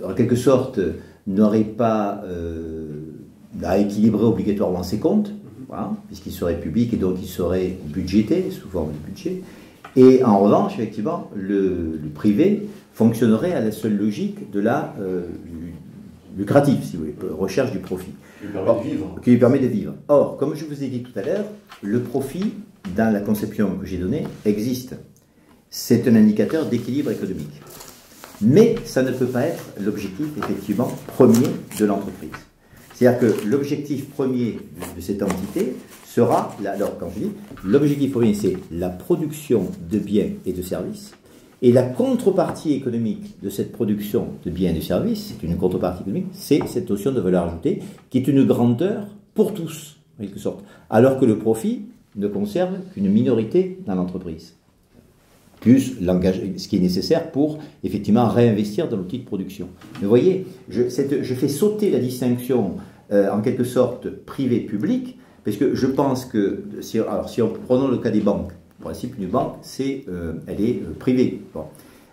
en quelque sorte, n'aurait pas à équilibrer obligatoirement ses comptes, voilà, puisqu'il serait public et donc il serait budgété, sous forme de budget. Et en revanche, effectivement, le privé fonctionnerait à la seule logique de la lucrative, si vous voulez, recherche du profit. Qui lui permet de vivre. Or, comme je vous ai dit tout à l'heure, le profit, dans la conception que j'ai donnée, existe. C'est un indicateur d'équilibre économique. Mais ça ne peut pas être l'objectif, effectivement, premier de l'entreprise. C'est-à-dire que l'objectif premier de cette entité sera, alors quand je dis, l'objectif premier, c'est la production de biens et de services. Et la contrepartie économique de cette production de biens et de services, c'est une contrepartie économique, c'est cette notion de valeur ajoutée, qui est une grandeur pour tous, en quelque sorte. Alors que le profit ne conserve qu'une minorité dans l'entreprise. Plus ce qui est nécessaire pour, effectivement, réinvestir dans l'outil de production. Mais vous voyez, je fais sauter la distinction, en quelque sorte, privé-public, parce que je pense que, si prenons le cas des banques, le principe d'une banque, elle est privée. Bon.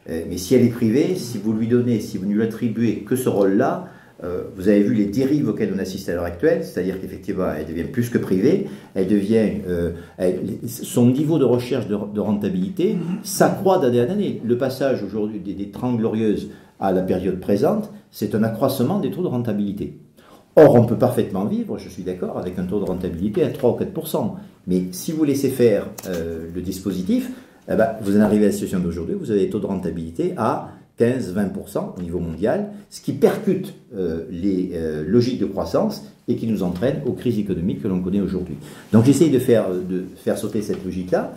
Mais si elle est privée, si vous lui attribuez que ce rôle-là, vous avez vu les dérives auxquelles on assiste à l'heure actuelle, c'est-à-dire qu'effectivement, elle devient plus que privée, son niveau de recherche de rentabilité s'accroît d'année en année. Le passage aujourd'hui des 30 glorieuses à la période présente, c'est un accroissement des taux de rentabilité. Or, on peut parfaitement vivre, je suis d'accord, avec un taux de rentabilité à 3 ou 4%. Mais si vous laissez faire le dispositif, vous en arrivez à la situation d'aujourd'hui, vous avez des taux de rentabilité à 15-20% au niveau mondial, ce qui percute les logiques de croissance et qui nous entraîne aux crises économiques que l'on connaît aujourd'hui. Donc j'essaye de faire sauter cette logique-là,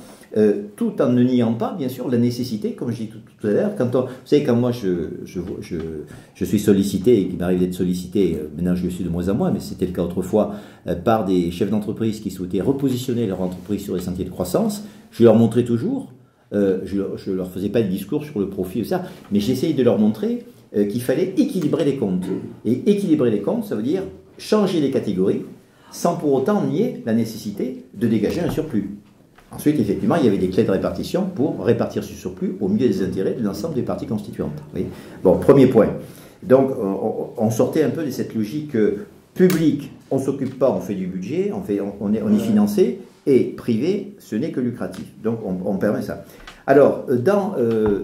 tout en ne niant pas, bien sûr, la nécessité, comme je dis tout à l'heure, vous savez, quand moi je suis sollicité, et qu'il m'arrive d'être sollicité, maintenant je le suis de moins en moins, mais c'était le cas autrefois, par des chefs d'entreprise qui souhaitaient repositionner leur entreprise sur les sentiers de croissance, je leur montrais toujours, je ne leur faisais pas de discours sur le profit ou ça, mais j'essayais de leur montrer qu'il fallait équilibrer les comptes. Et équilibrer les comptes, ça veut dire changer les catégories, sans pour autant nier la nécessité de dégager un surplus. Ensuite, effectivement, il y avait des clés de répartition pour répartir ce surplus au milieu des intérêts de l'ensemble des parties constituantes. Oui. Bon, premier point. Donc, on sortait un peu de cette logique Public, on ne s'occupe pas, on fait du budget, on est financé, et privé, ce n'est que lucratif. Donc on permet ça. Alors, dans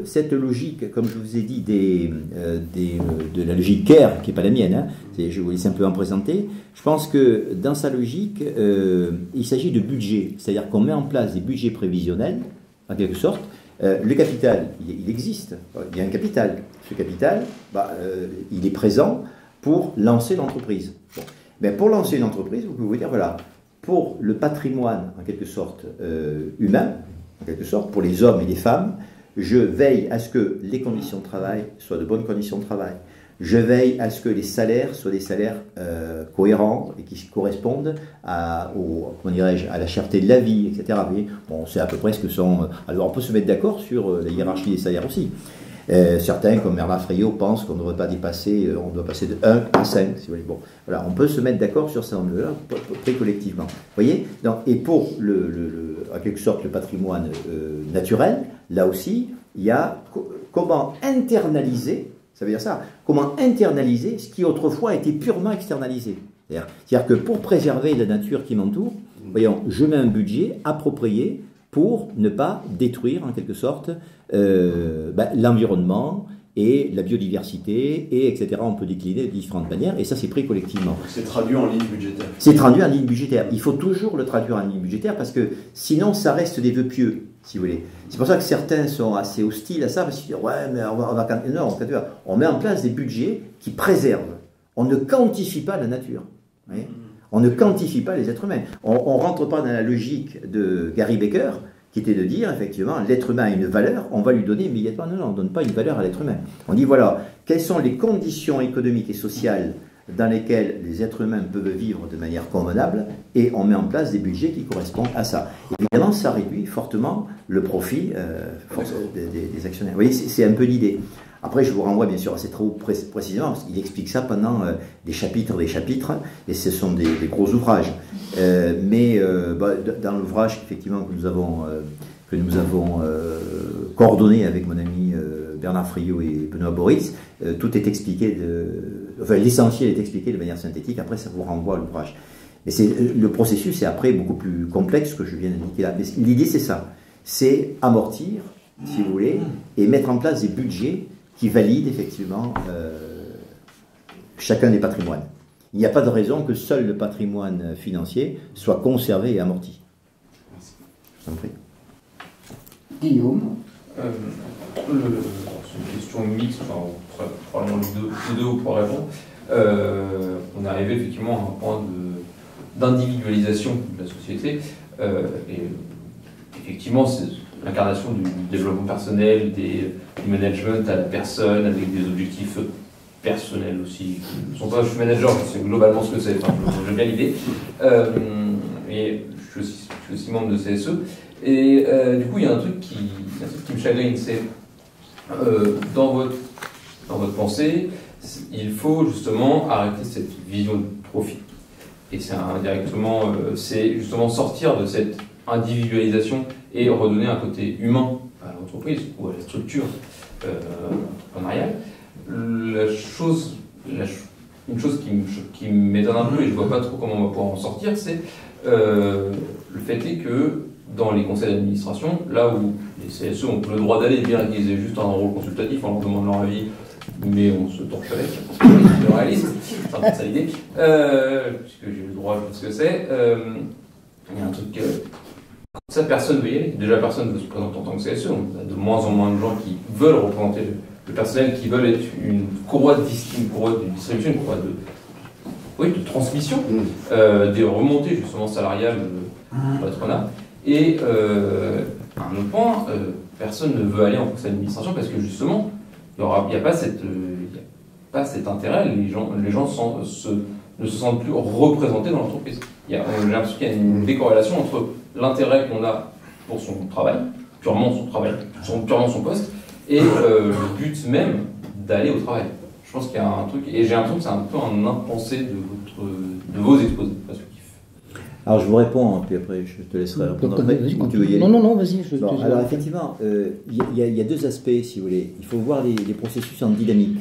cette logique, comme je vous ai dit, de la logique CARE, qui n'est pas la mienne, hein, je voulais simplement présenter, je pense que dans sa logique, il s'agit de budget, c'est-à-dire qu'on met en place des budgets prévisionnels, en quelque sorte. Le capital, il existe, il y a un capital. Ce capital, il est présent pour lancer l'entreprise. Bon. Mais pour lancer une entreprise, vous pouvez vous dire, voilà, pour le patrimoine, en quelque sorte, humain, en quelque sorte, pour les hommes et les femmes, je veille à ce que les conditions de travail soient de bonnes conditions de travail. Je veille à ce que les salaires soient des salaires cohérents et qui correspondent à la cherté de la vie, etc. Vous voyez, bon, c'est à peu près ce que sont... Alors, on peut se mettre d'accord sur la hiérarchie des salaires aussi. Certains, comme Bernard Friot, pensent qu'on ne devrait pas dépasser, on doit passer de 1 à 5, si vous voulez. Bon, voilà, on peut se mettre d'accord sur ça, très collectivement. Vous voyez? Donc, et pour en quelque sorte le patrimoine naturel, là aussi, il y a comment internaliser, ça veut dire ça, comment internaliser ce qui autrefois était purement externalisé. C'est-à-dire que pour préserver la nature qui m'entoure, voyons, je mets un budget approprié pour ne pas détruire en quelque sorte l'environnement et la biodiversité, et etc. On peut décliner de différentes manières, et ça c'est pris collectivement. C'est traduit en ligne budgétaire. C'est traduit en ligne budgétaire. Il faut toujours le traduire en ligne budgétaire, parce que sinon ça reste des vœux pieux, si vous voulez. C'est pour ça que certains sont assez hostiles à ça, parce qu'ils disent, ouais, mais on met en place des budgets qui préservent. On ne quantifie pas la nature. Vous voyez ? On ne quantifie pas les êtres humains. On ne rentre pas dans la logique de Gary Becker, qui était de dire, effectivement, l'être humain a une valeur, on va lui donner immédiatement. Non, on ne donne pas une valeur à l'être humain. On dit, voilà, quelles sont les conditions économiques et sociales dans lesquelles les êtres humains peuvent vivre de manière convenable, et on met en place des budgets qui correspondent à ça. Évidemment, ça réduit fortement le profit des actionnaires. Vous voyez, c'est un peu l'idée. Après, je vous renvoie bien sûr à ces travaux précisément, parce qu'il explique ça pendant des chapitres, et ce sont des gros ouvrages. Dans l'ouvrage effectivement que nous avons coordonné avec mon ami Bernard Friot et Benoît Boris, tout est expliqué, l'essentiel est expliqué de manière synthétique. Après, ça vous renvoie à l'ouvrage. Mais le processus est après beaucoup plus complexe que je viens d'indiquer là. L'idée, c'est ça, c'est amortir, si vous voulez, et mettre en place des budgets qui valide effectivement chacun des patrimoines. Il n'y a pas de raison que seul le patrimoine financier soit conservé et amorti. Je vous en prie. Guillaume. C'est une question mixte, enfin, probablement les deux pour répondre. On est arrivé effectivement à un point d'individualisation de la société. Et effectivement, c'est l'incarnation du développement personnel, du management à la personne, avec des objectifs personnels aussi, qui ne sont pas, je suis manager, c'est globalement ce que c'est, enfin, j'ai bien l'idée. Et je suis aussi membre de CSE. Et du coup, il y a un truc qui me chagrine, c'est dans votre pensée, il faut justement arrêter cette vision de profit. Et c'est indirectement, c'est justement sortir de cette individualisation et redonner un côté humain à l'entreprise ou à la structure entrepreneuriale. Une chose qui m'étonne un peu et je ne vois pas trop comment on va pouvoir en sortir, c'est le fait est que dans les conseils d'administration, là où les CSE ont le droit d'aller, bien qu'ils aient juste un rôle consultatif, on leur demande leur avis, mais on se torche avec, c'est réaliste, c'est un peu ça l'idée, puisque j'ai le droit, je sais ce que c'est. Il y a un truc ça, personne ne veut y aller. Déjà, personne ne veut se présenter en tant que CSE. On a de moins en moins de gens qui veulent représenter le personnel, qui veulent être une courroie de distribution, une courroie de transmission, des remontées justement salariales de patronat. Et à un autre point, personne ne veut aller en conseil d'administration parce que justement, il n'y a pas cet intérêt. Les gens ne se sentent plus représentés dans l'entreprise. J'ai l'impression qu'il y a une décorrélation entre l'intérêt qu'on a pour son travail, purement son poste, et le but même d'aller au travail. Je pense qu'il y a un truc, et j'ai l'impression que c'est un peu un impensé de vos exposés. Alors je vous réponds, puis après je te laisserai répondre après. Tu veux y aller ? Non, vas-y. Alors effectivement, il y a deux aspects, si vous voulez. Il faut voir les processus en dynamique.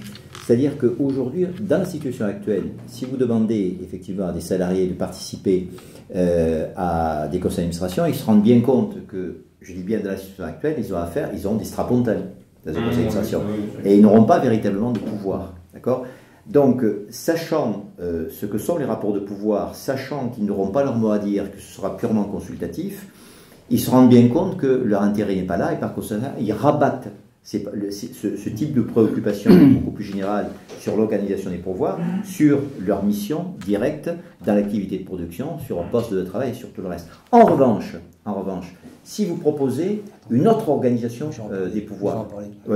C'est-à-dire qu'aujourd'hui, dans la situation actuelle, si vous demandez effectivement à des salariés de participer à des conseils d'administration, ils se rendent bien compte que, je dis bien dans la situation actuelle, ils ont des strapontales dans un conseil d'administration. Et ils n'auront pas véritablement de pouvoir. D'accord ? Donc, sachant ce que sont les rapports de pouvoir, sachant qu'ils n'auront pas leur mot à dire, que ce sera purement consultatif, ils se rendent bien compte que leur intérêt n'est pas là et par conséquent, ils rabattent ce type de préoccupation beaucoup plus générale sur l'organisation des pouvoirs, sur leur mission directe dans l'activité de production, sur un poste de travail et sur tout le reste. En revanche, si vous proposez une autre organisation des pouvoirs,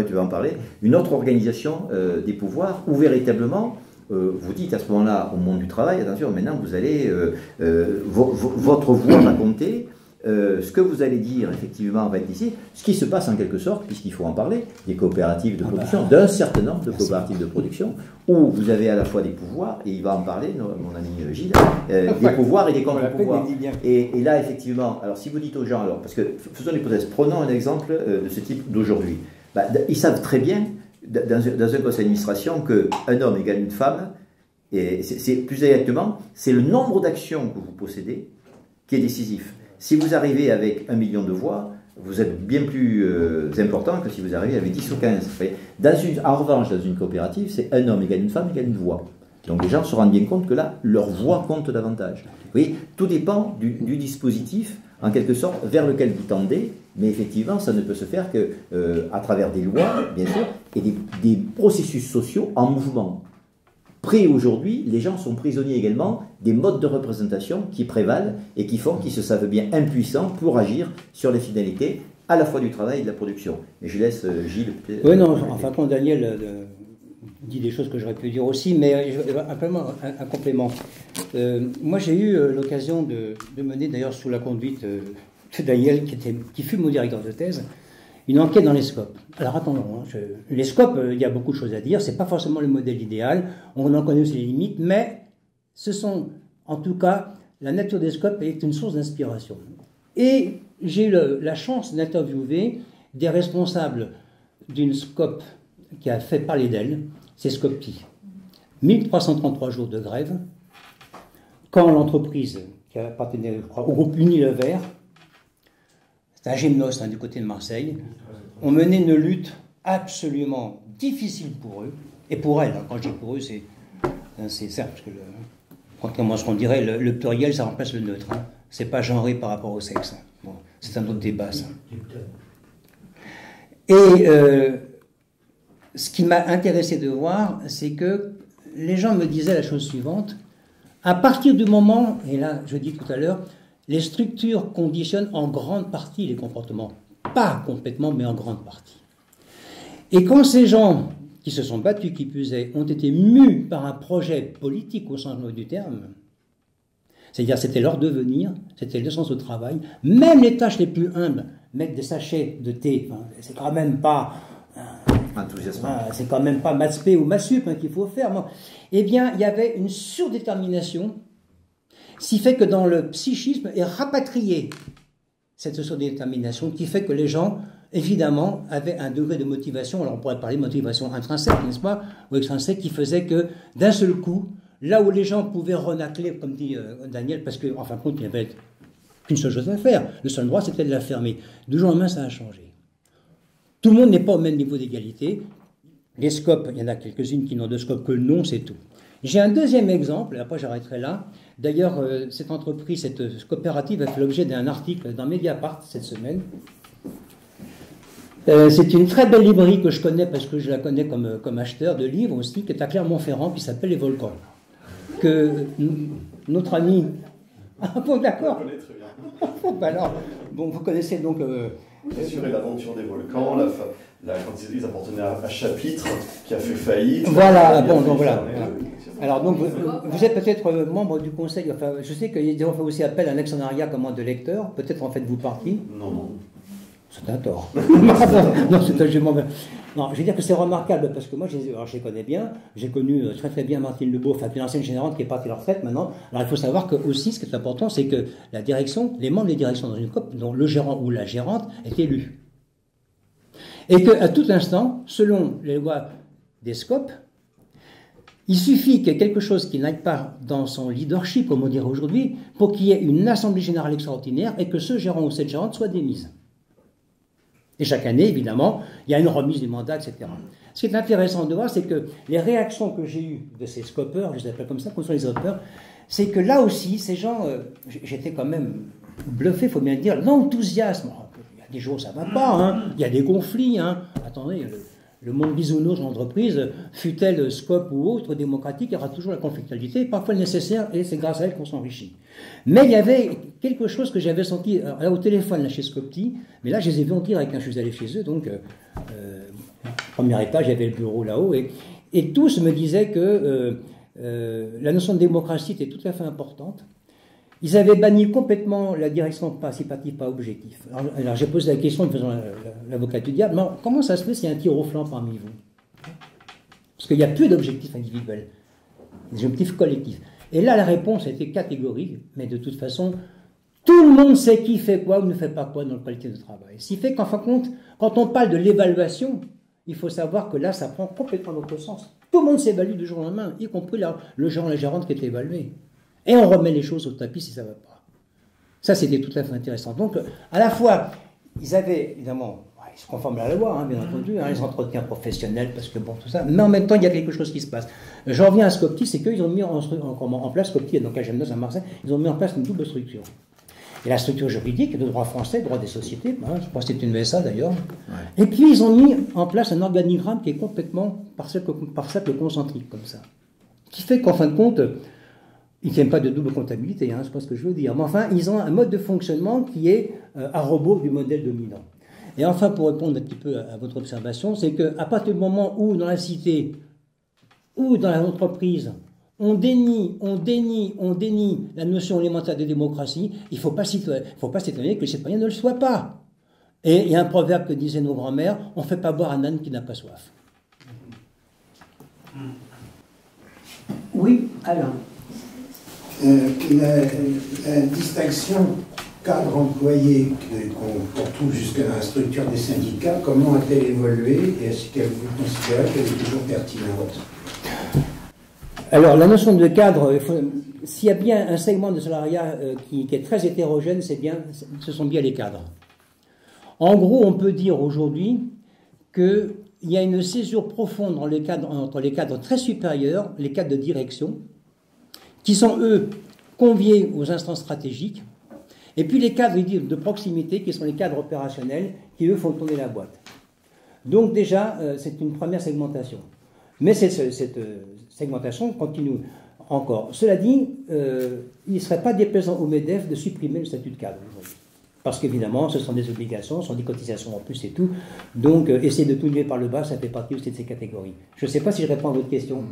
tu vas en parler, une autre organisation des pouvoirs où véritablement vous dites à ce moment-là au monde du travail, attention, maintenant vous allez, votre voix va compter. Ce que vous allez dire, effectivement, va être ici, ce qui se passe en quelque sorte, puisqu'il faut en parler, des coopératives de production, d'un certain nombre de coopératives de production, où vous avez à la fois des pouvoirs, et il va en parler, mon ami Gilles, des pouvoirs et des contre-pouvoirs. Et là, effectivement, alors si vous dites aux gens, alors, parce que faisons l'hypothèse, prenons un exemple de ce type d'aujourd'hui. Ils savent très bien, dans un conseil d'administration, qu'un homme égale une femme, et c'est plus exactement, c'est le nombre d'actions que vous possédez qui est décisif. Si vous arrivez avec 1 million de voix, vous êtes bien plus important que si vous arrivez avec 10 ou 15. En revanche, dans une coopérative, c'est un homme égale une femme égale une voix. Donc les gens se rendent bien compte que là, leur voix compte davantage. Vous voyez, tout dépend du dispositif, en quelque sorte, vers lequel vous tendez, mais effectivement, ça ne peut se faire qu'à travers des lois, bien sûr, et des processus sociaux en mouvement. Aujourd'hui, les gens sont prisonniers également des modes de représentation qui prévalent et qui font qu'ils se savent bien impuissants pour agir sur les finalités à la fois du travail et de la production. Et je laisse Gilles. Oui, non, enfin, quand Daniel dit des choses que j'aurais pu dire aussi, mais un complément. Moi, j'ai eu l'occasion de mener, d'ailleurs sous la conduite de Daniel, qui fut mon directeur de thèse, une enquête dans les scopes. Alors attendons, les scopes, il y a beaucoup de choses à dire, c'est pas forcément le modèle idéal, on en connaît aussi les limites, mais ce sont, en tout cas, la nature des scopes est une source d'inspiration. Et j'ai eu la chance d'interviewer des responsables d'une scope qui a fait parler d'elle, c'est Scopti. 1333 jours de grève, quand l'entreprise qui appartenait au groupe Unilever, c'est un gymnos du côté de Marseille, ont mené une lutte absolument difficile pour eux, et pour elles. Quand je dis pour eux, c'est certes, parce que contrairement à ce qu'on dirait, le pluriel, ça remplace le neutre. Hein. C'est pas genré par rapport au sexe. Bon, c'est un autre débat, ça. Et ce qui m'a intéressé de voir, c'est que les gens me disaient la chose suivante. À partir du moment, et là, je dis tout à l'heure, les structures conditionnent en grande partie les comportements. Pas complètement, mais en grande partie. Et quand ces gens qui se sont battus, qui plus est, ont été mus par un projet politique au sens du terme, c'est-à-dire c'était leur devenir, c'était le sens au travail, même les tâches les plus humbles, mettre des sachets de thé, c'est quand même pas... c'est quand même pas Maths P ou Matsup qu'il faut faire. Non. Eh bien, il y avait une surdétermination, ce qui fait que dans le psychisme est rapatriée cette surdétermination, qui fait que les gens, évidemment, avaient un degré de motivation, alors on pourrait parler de motivation intrinsèque, n'est-ce pas, ou extrinsèque, qui faisait que, d'un seul coup, là où les gens pouvaient renacler, comme dit Daniel, parce qu'en fin de compte, il n'y avait qu'une seule chose à faire, le seul droit, c'était de la fermer. Du jour au lendemain, ça a changé. Tout le monde n'est pas au même niveau d'égalité. Les scopes, il y en a quelques-unes qui n'ont de scope que le nom, c'est tout. J'ai un deuxième exemple, et après j'arrêterai là. D'ailleurs, cette entreprise, cette coopérative a fait l'objet d'un article dans Mediapart cette semaine. C'est une très belle librairie que je connais parce que je la connais comme acheteur de livres aussi, qui est à Clermont-Ferrand, qui s'appelle Les Volcans. Que notre ami... Ah bon, d'accord. Je connais très bien. Alors, bon, vous connaissez donc... Bien sûr, et l'aventure des volcans, quand ils appartenaient à Chapitre, qui a fait faillite. Voilà, bon, donc voilà. Alors, donc, vous êtes peut-être membre du conseil, enfin, je sais qu'ils ont fait aussi appel à un actionnariat comme de lecteur, peut-être en faites-vous partie. Non. C'est un tort. Non, c'est un jugement. Non, je veux dire que c'est remarquable, parce que moi, je les connais bien, j'ai connu très très bien Martine Lebeau, enfin, l'ancienne générante qui est partie à la retraite maintenant. Alors, il faut savoir que aussi, ce qui est important, c'est que la direction, les membres des directions dans une COP, dont le gérant ou la gérante est élu. Et qu'à tout instant, selon les lois des SCOP, Il suffit qu'il y ait quelque chose qui n'aille pas dans son leadership, comme on dirait aujourd'hui, pour qu'il y ait une assemblée générale extraordinaire et que ce gérant ou cette gérante soit démise. Et chaque année, évidemment, il y a une remise du mandat, etc. Ce qui est intéressant de voir, c'est que les réactions que j'ai eues de ces scopeurs, je les appelle comme ça, contre les scopeurs, c'est que là aussi, ces gens, j'étais quand même bluffé, il faut bien le dire, l'enthousiasme. Il y a des jours où ça ne va pas, hein, il y a des conflits. Hein. Attendez, le monde bisounours de l'entreprise, fût-elle SCOP ou autre, démocratique, il y aura toujours la conflictualité, parfois le nécessaire, et c'est grâce à elle qu'on s'enrichit. Mais il y avait quelque chose que j'avais senti là, au téléphone là, chez Scopti, mais là je les ai vus en direct, hein, je suis allé chez eux, donc premier étage, il y avait le bureau là-haut, et tous me disaient que la notion de démocratie était tout à fait importante. Ils avaient banni complètement la direction participative par objectif. Alors j'ai posé la question en faisant l'avocat du diable, mais comment ça se fait s'il y a un tir au flanc parmi vous? Parce qu'il n'y a plus d'objectifs individuels, des objectifs collectifs. Et là, la réponse a été catégorique, mais de toute façon, tout le monde sait qui fait quoi ou ne fait pas quoi dans le collectif de travail. Ce qui fait qu'en fin de compte, quand on parle de l'évaluation, il faut savoir que là, ça prend complètement l'autre sens. Tout le monde s'évalue du jour au lendemain, y compris le gérant, la gérante qui est évalué. Et on remet les choses au tapis si ça ne va pas. Ça, c'était tout à fait intéressant. Donc, à la fois, ils avaient, évidemment, ils se conforment à la loi, hein, bien entendu, hein, les entretiens professionnels, parce que bon, tout ça, mais en même temps, il y a quelque chose qui se passe. J'en reviens à Scopti, c'est qu'ils ont mis en place, Scopti, donc à Gemnos, à Marseille, ils ont mis en place une double structure. Et la structure juridique, le droit français, le droit des sociétés, hein, je pense que c'est une VSA d'ailleurs. Ouais. Et puis, ils ont mis en place un organigramme qui est complètement par cercle concentrique, comme ça. Qui fait qu'en fin de compte, ils ne tiennent pas de double comptabilité, hein, c'est pas ce que je veux dire. Mais enfin, ils ont un mode de fonctionnement qui est à rebours du modèle dominant. Et enfin, pour répondre un petit peu à votre observation, c'est qu'à partir du moment où, dans la cité, ou dans l'entreprise, on dénie la notion élémentaire de démocratie, il ne faut pas s'étonner que les citoyens ne le soient pas. Et il y a un proverbe que disaient nos grands-mères, on ne fait pas boire un âne qui n'a pas soif. Oui, alors. La distinction cadre-employé qu'on retrouve jusqu'à la structure des syndicats, comment a-t-elle évolué et est-ce que vous considérez qu'elle est toujours pertinente? Alors, la notion de cadre, s'il y a bien un segment de salariat qui est très hétérogène, ce sont bien les cadres. En gros, on peut dire aujourd'hui qu'il y a une césure profonde entre les cadres très supérieurs, les cadres de direction, qui sont, eux, conviés aux instances stratégiques, et puis les cadres de proximité, qui sont les cadres opérationnels, qui, eux, font tourner la boîte. Donc déjà, c'est une première segmentation. Mais cette segmentation continue encore. Cela dit, il ne serait pas déplaisant au MEDEF de supprimer le statut de cadre aujourd'hui. Parce qu'évidemment, ce sont des obligations, ce sont des cotisations en plus et tout. Donc, essayer de tout lever par le bas, ça fait partie aussi de ces catégories. Je ne sais pas si je réponds à votre question.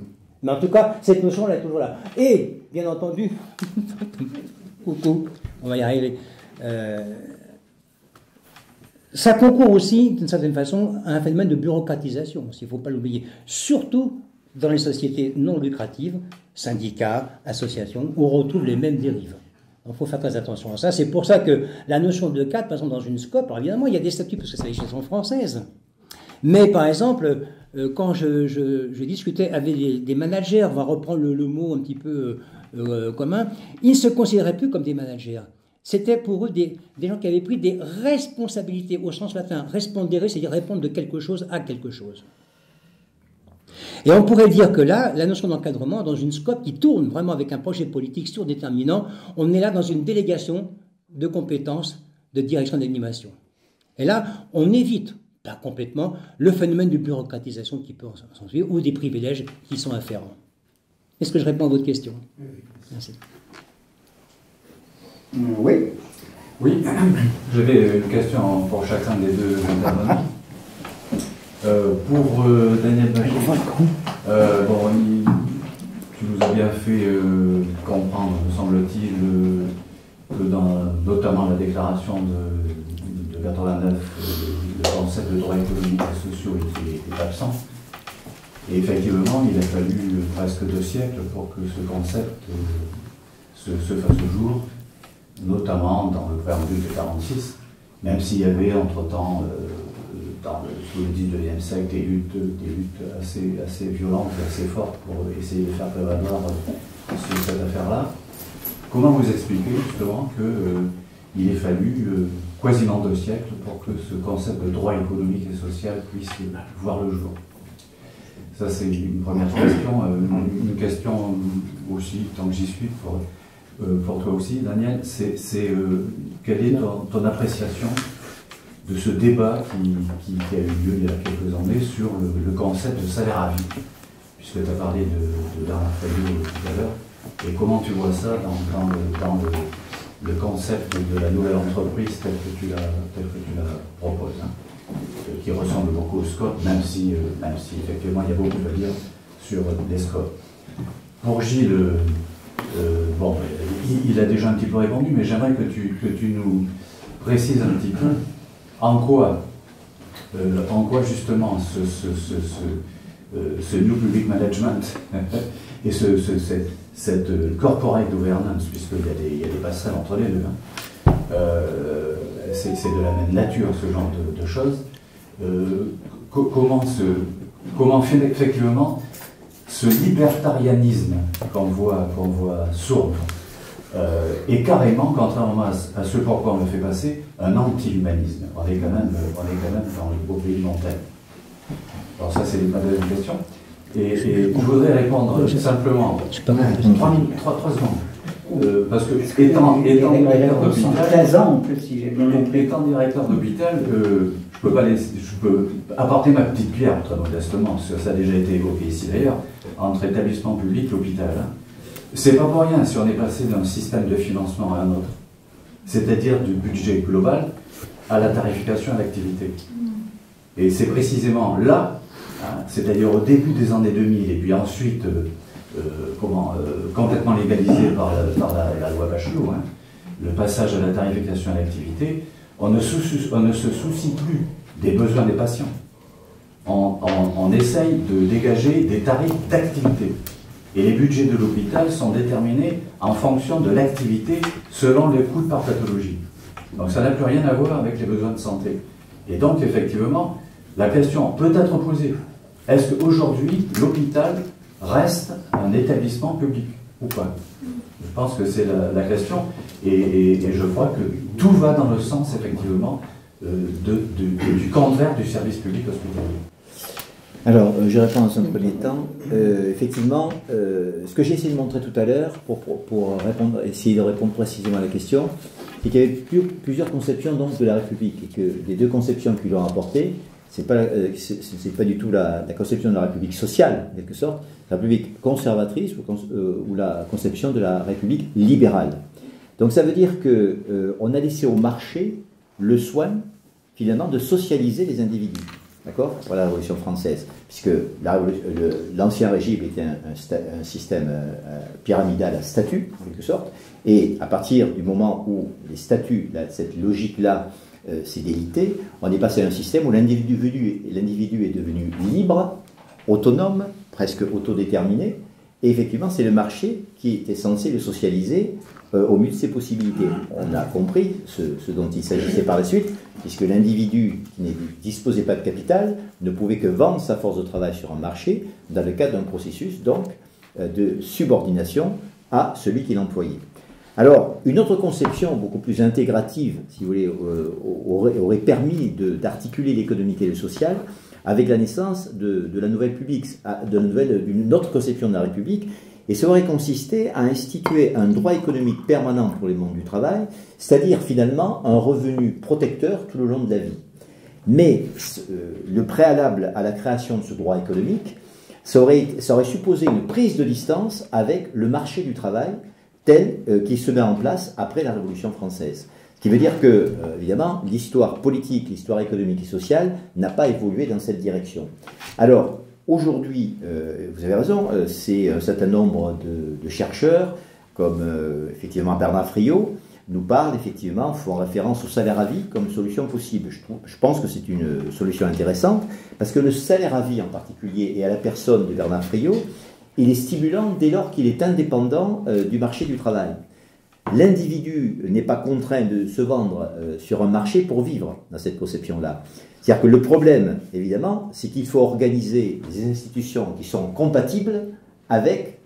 Mais en tout cas, cette notion-là est toujours là. Et, bien entendu, coucou, on va y arriver. Ça concourt aussi, d'une certaine façon, à un phénomène de bureaucratisation, s'il ne faut pas l'oublier. Surtout dans les sociétés non lucratives, syndicats, associations, où on retrouve les mêmes dérives. Donc il faut faire très attention à ça. C'est pour ça que la notion de cadre, par exemple, dans une SCOP, alors évidemment, il y a des statuts, parce que c'est la législation française. Mais, par exemple, quand je discutais avec des managers, on va reprendre le mot un petit peu commun, ils ne se considéraient plus comme des managers. C'était pour eux des gens qui avaient pris des responsabilités, au sens latin. Respondere, c'est-à-dire répondre de quelque chose à quelque chose. Et on pourrait dire que là, la notion d'encadrement, dans une SCOP qui tourne vraiment avec un projet politique surdéterminant, on est là dans une délégation de compétences de direction d'animation. Et là, on évite, pas complètement, le phénomène de bureaucratisation qui peut s'en suivre, ou des privilèges qui sont afférents. Est-ce que je réponds à votre question? Merci. Oui. Oui, j'avais une question pour chacun des deux intervenants. Pour Daniel Bachir, tu nous as bien fait comprendre, me semble-t-il, que dans notamment la déclaration de 89, le concept de droits économiques et sociaux était absent. Et effectivement, il a fallu presque 2 siècles pour que ce concept se fasse au jour, notamment dans le préambule de 46, même s'il y avait entre-temps sous le 19e siècle des luttes assez violentes et assez fortes pour essayer de faire prévaloir sur cette affaire-là. Comment vous expliquez justement qu'il ait fallu quasiment 2 siècles pour que ce concept de droit économique et social puisse voir le jour? Ça, c'est une première question. Une question aussi, tant que j'y suis, pour toi aussi, Daniel, c'est quelle est ton appréciation de ce débat qui a eu lieu il y a quelques années sur le concept de salaire à vie, puisque tu as parlé de Bernard Fayot tout à l'heure, et comment tu vois ça dans le concept de la nouvelle entreprise tel que tu la proposes, hein, qui ressemble beaucoup au SCOT, même si effectivement il y a beaucoup à dire sur les SCOT. Pour Gilles, bon, il a déjà un petit peu répondu, mais j'aimerais que tu nous précises un petit peu en quoi justement ce New Public Management et cette corporate governance, puisqu'il y a des passerelles entre les deux, hein, c'est de la même nature ce genre de choses. Comment effectivement ce libertarianisme qu'on voit sourd est carrément, contrairement à ce pourquoi on le fait passer, un anti-humanisme. On est quand même dans le beau pays de montagne. Alors ça, c'est ma deuxième question. Et je voudrais répondre simplement 3 secondes. Parce que étant directeur d'hôpital, je peux apporter ma petite pierre, très modestement, parce que ça a déjà été évoqué ici d'ailleurs, entre établissement public et hôpital. Hein. C'est pas pour rien si on est passé d'un système de financement à un autre, c'est-à-dire du budget global à la tarification à l'activité. Et c'est précisément là, hein, c'est-à-dire au début des années 2000, et puis ensuite complètement légalisé par la loi Bachelot, hein, le passage à la tarification à l'activité, on ne se soucie plus des besoins des patients. On essaye de dégager des tarifs d'activité. Et les budgets de l'hôpital sont déterminés en fonction de l'activité selon les coûts par pathologie. Donc ça n'a plus rien à voir avec les besoins de santé. Et donc effectivement, la question peut être posée. Est-ce qu'aujourd'hui, l'hôpital reste un établissement public ou pas? Je pense que c'est la question. Et je crois que tout va dans le sens effectivement du contraire du service public hospitalier. Alors, je réponds dans un premier temps. Effectivement, ce que j'ai essayé de montrer tout à l'heure, pour essayer de répondre précisément à la question, c'est qu'il y avait plusieurs conceptions donc, de la République, et que les deux conceptions qui l'ont apporté, c'est pas du tout la conception de la République sociale, en quelque sorte, la République conservatrice ou la conception de la République libérale. Donc ça veut dire qu'on a laissé au marché le soin, finalement, de socialiser les individus. D'accord? Voilà la Révolution française, puisque l'ancien régime était un système pyramidal à statuts, en quelque sorte, et à partir du moment où les statuts, cette logique-là, s'est délitée, on est passé à un système où l'individu est devenu libre, autonome, presque autodéterminé, et effectivement c'est le marché qui était censé le socialiser au mieux de ses possibilités. On a compris ce dont il s'agissait par la suite, puisque l'individu qui ne disposait pas de capital ne pouvait que vendre sa force de travail sur un marché dans le cadre d'un processus donc de subordination à celui qui l'employait. Alors, une autre conception beaucoup plus intégrative, si vous voulez, aurait permis d'articuler l'économique et le social avec la naissance de la nouvelle République, d'une autre conception de la République, et ça aurait consisté à instituer un droit économique permanent pour les mondes du travail, c'est-à-dire finalement un revenu protecteur tout le long de la vie. Mais le préalable à la création de ce droit économique, ça aurait supposé une prise de distance avec le marché du travail tel qu'il se met en place après la Révolution française. Ce qui veut dire que, évidemment, l'histoire politique, l'histoire économique et sociale n'a pas évolué dans cette direction. Alors, aujourd'hui, vous avez raison, c'est un certain nombre de chercheurs, comme effectivement Bernard Friot, nous parlent effectivement, font référence au salaire à vie comme solution possible. Je pense que c'est une solution intéressante, parce que le salaire à vie en particulier, et à la personne de Bernard Friot, il est stimulant dès lors qu'il est indépendant du marché du travail. L'individu n'est pas contraint de se vendre sur un marché pour vivre dans cette conception-là. C'est-à-dire que le problème, évidemment, c'est qu'il faut organiser des institutions qui sont compatibles avec,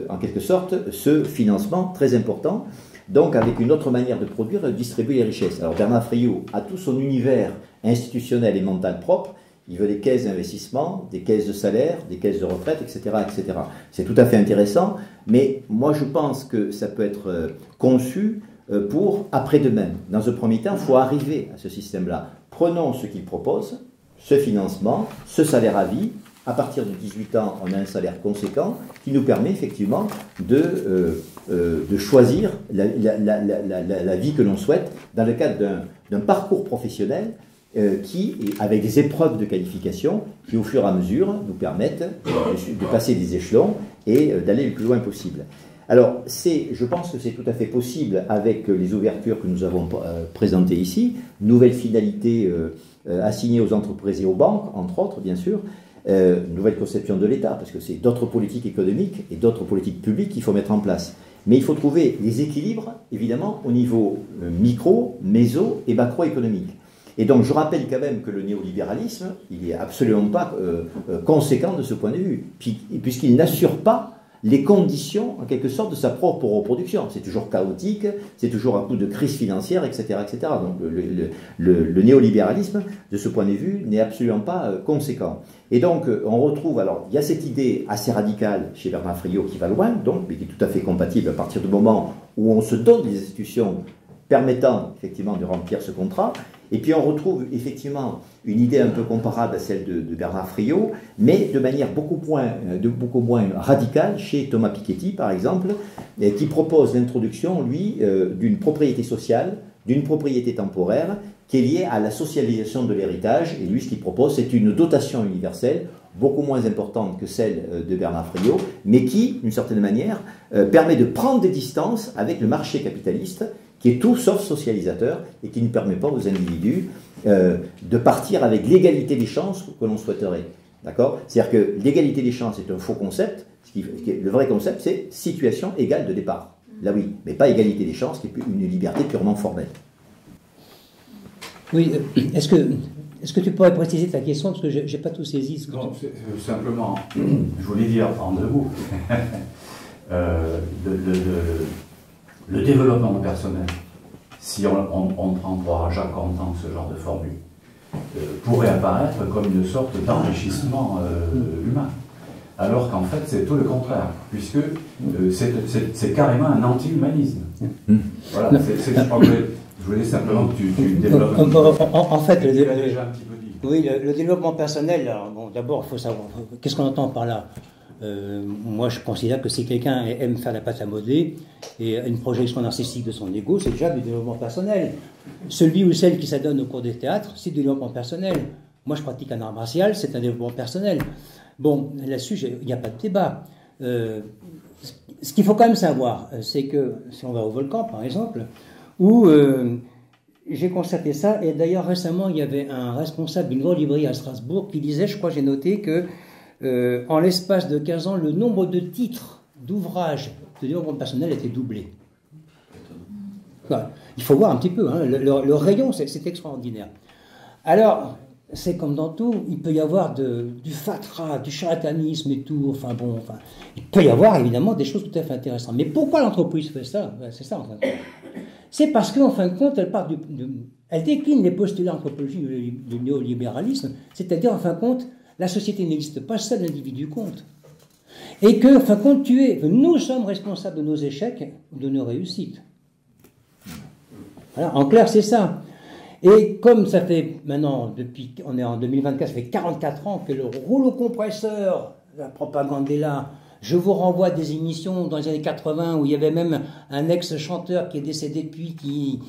en quelque sorte, ce financement très important, donc avec une autre manière de produire et de distribuer les richesses. Alors Bernard Friot a tout son univers institutionnel et mental propre. Il veut des caisses d'investissement, des caisses de salaire, des caisses de retraite, etc., etc. C'est tout à fait intéressant, mais moi je pense que ça peut être conçu pour après-demain. Dans un premier temps, il faut arriver à ce système-là. Prenons ce qu'il propose, ce financement, ce salaire à vie. À partir de 18 ans, on a un salaire conséquent qui nous permet effectivement de choisir la vie que l'on souhaite dans le cadre d'un parcours professionnel qui, avec des épreuves de qualification, qui au fur et à mesure nous permettent de passer des échelons et d'aller le plus loin possible. Alors, je pense que c'est tout à fait possible avec les ouvertures que nous avons présentées ici, nouvelles finalités assignées aux entreprises et aux banques, entre autres, bien sûr, nouvelle conception de l'État, parce que c'est d'autres politiques économiques et d'autres politiques publiques qu'il faut mettre en place. Mais il faut trouver les équilibres, évidemment, au niveau micro, méso et macroéconomique. Et donc, je rappelle quand même que le néolibéralisme, il n'est absolument pas conséquent de ce point de vue, puisqu'il n'assure pas les conditions, en quelque sorte, de sa propre reproduction. C'est toujours chaotique, c'est toujours un coup de crise financière, etc. etc. Donc, le néolibéralisme, de ce point de vue, n'est absolument pas conséquent. Et donc, on retrouve, alors, il y a cette idée assez radicale chez Bernard Friot qui va loin, donc, mais qui est tout à fait compatible à partir du moment où on se donne des institutions permettant, effectivement, de remplir ce contrat. Et puis on retrouve effectivement une idée un peu comparable à celle de Bernard Friot, mais de manière beaucoup moins radicale chez Thomas Piketty, par exemple, qui propose l'introduction, lui, d'une propriété sociale, d'une propriété temporaire, qui est liée à la socialisation de l'héritage. Et lui, ce qu'il propose, c'est une dotation universelle, beaucoup moins importante que celle de Bernard Friot, mais qui, d'une certaine manière, permet de prendre des distances avec le marché capitaliste, qui est tout sauf socialisateur et qui ne permet pas aux individus de partir avec l'égalité des chances que l'on souhaiterait. D'accord ? C'est-à-dire que l'égalité des chances est un faux concept. Le vrai concept, c'est situation égale de départ. Là oui, mais pas égalité des chances, qui est une liberté purement formelle. Oui, est-ce que tu pourrais préciser ta question, parce que je n'ai pas tout saisi. Non, simplement, je voulais dire en deux mots, le développement personnel, si on prend pour Jacques Contant ce genre de formule, pourrait apparaître comme une sorte d'enrichissement humain. Alors qu'en fait, c'est tout le contraire, puisque c'est carrément un anti-humanisme. Voilà, je voulais simplement que tu développes. En fait, déjà un petit peu dit. Oui, le développement personnel, bon, d'abord, il faut savoir, qu'est-ce qu'on entend par là ? Moi, je considère que si quelqu'un aime faire la pâte à modeler et une projection narcissique de son ego, c'est déjà du développement personnel. Celui ou celle qui s'adonne au cours des théâtres, c'est du développement personnel. Moi, je pratique un art martial, c'est un développement personnel. Bon, là-dessus, il n'y a pas de débat. Ce qu'il faut quand même savoir, c'est que, si on va au Volcan, par exemple, où j'ai constaté ça, et d'ailleurs récemment, il y avait un responsable d'une grande librairie à Strasbourg qui disait, je crois, j'ai noté que en l'espace de 15 ans, le nombre de titres d'ouvrages de développement personnel a été doublé. Voilà. Il faut voir un petit peu, hein, le rayon, c'est extraordinaire. Alors, c'est comme dans tout, il peut y avoir du fatras, du charlatanisme et tout, il peut y avoir évidemment des choses tout à fait intéressantes. Mais pourquoi l'entreprise fait ça ? C'est ça, en fin de compte. C'est parce qu'en fin de compte, elle décline les postulats anthropologiques du néolibéralisme, c'est-à-dire, en fin de compte, la société n'existe pas, seul l'individu compte. Et que, en fin de compte, nous sommes responsables de nos échecs ou de nos réussites. Voilà, en clair, c'est ça. Et comme ça fait maintenant, depuis on est en 2024, ça fait 44 ans que le rouleau compresseur, la propagande est là. Je vous renvoie à des émissions dans les années 80 où il y avait même un ex-chanteur qui est décédé depuis, qui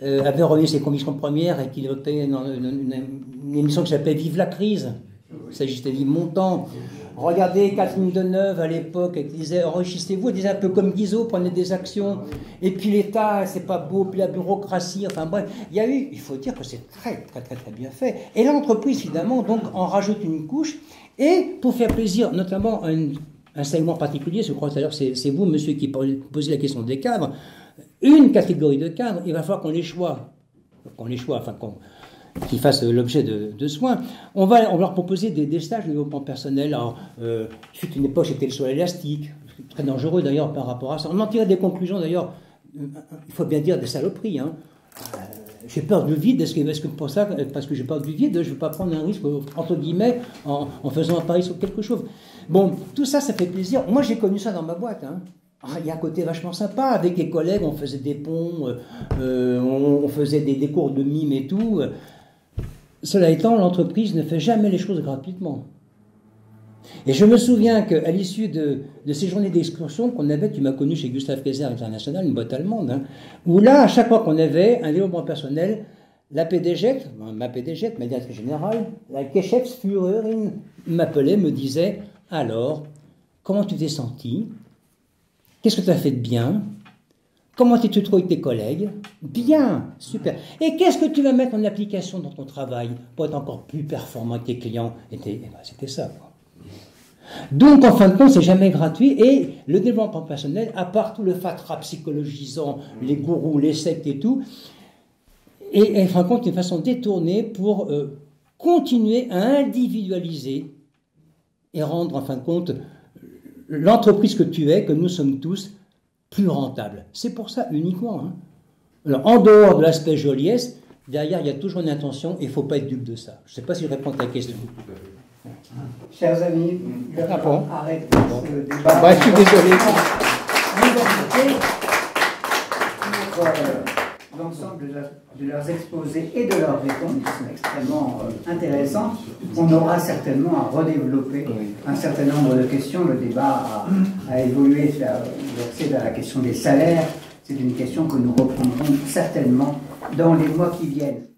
avait remis ses convictions premières et qui était dans une émission qui s'appelait Vive la crise. Il s'agissait d'Yves Montand. Regardez Catherine Deneuve à l'époque, elle disait enrichissez-vous, elle disait un peu comme Guizot, prenez des actions. Et puis l'État, c'est pas beau, puis la bureaucratie, enfin bref. Il faut dire que c'est très bien fait. Et l'entreprise, finalement, donc, en rajoute une couche. Et pour faire plaisir, notamment un segment particulier, je crois que d'ailleurs c'est vous, monsieur, qui posez la question des cadres. une catégorie de cadres, il va falloir qu'on les choisie, enfin qu'ils fassent l'objet de soins. On va leur proposer des stages de développement personnel. Alors, il fut une époque, c'était le saut à l'élastique, très dangereux d'ailleurs par rapport à ça. On en tirait des conclusions d'ailleurs, il faut bien dire des saloperies. Hein. J'ai peur du vide, est-ce que pour ça, parce que j'ai peur du vide, je ne veux pas prendre un risque, entre guillemets, en faisant un pari sur quelque chose. Bon, tout ça, ça fait plaisir. Moi, j'ai connu ça dans ma boîte. Hein. Il y a un côté vachement sympa. Avec les collègues, on faisait des ponts, on faisait des cours de mime et tout. Cela étant, l'entreprise ne fait jamais les choses gratuitement. Et je me souviens qu'à l'issue de ces journées d'excursion qu'on avait, tu m'as connu chez Gustave Kaiser International, une boîte allemande, hein, où là, à chaque fois qu'on avait un développement personnel, ma PDG, ma directrice générale, la Geschäftsführerin m'appelait, me disait, alors, comment tu t'es senti? Qu'est-ce que tu as fait de bien? Comment tu te trouves avec tes collègues? Bien, super. Et qu'est-ce que tu vas mettre en application dans ton travail pour être encore plus performant avec tes clients? C'était ça, quoi. Donc, en fin de compte, c'est jamais gratuit. Et le développement personnel, à part tout le fatras psychologisant, les gourous, les sectes et tout, et en fin de compte, une façon détournée pour continuer à individualiser et rendre, en fin de compte, l'entreprise que tu es, que nous sommes tous, plus rentable. C'est pour ça uniquement. Hein. Alors, en dehors de l'aspect joliesse, derrière, il y a toujours une intention et il ne faut pas être dupe de ça. Je ne sais pas si je réponds à ta question. Chers amis, je vais arrêter ce débat. Bah, je suis désolé. Pour l'ensemble de leurs exposés et de leurs réponses, qui sont extrêmement intéressantes. On aura certainement à redévelopper un certain nombre de questions. Le débat a évolué vers la question des salaires. C'est une question que nous reprendrons certainement dans les mois qui viennent.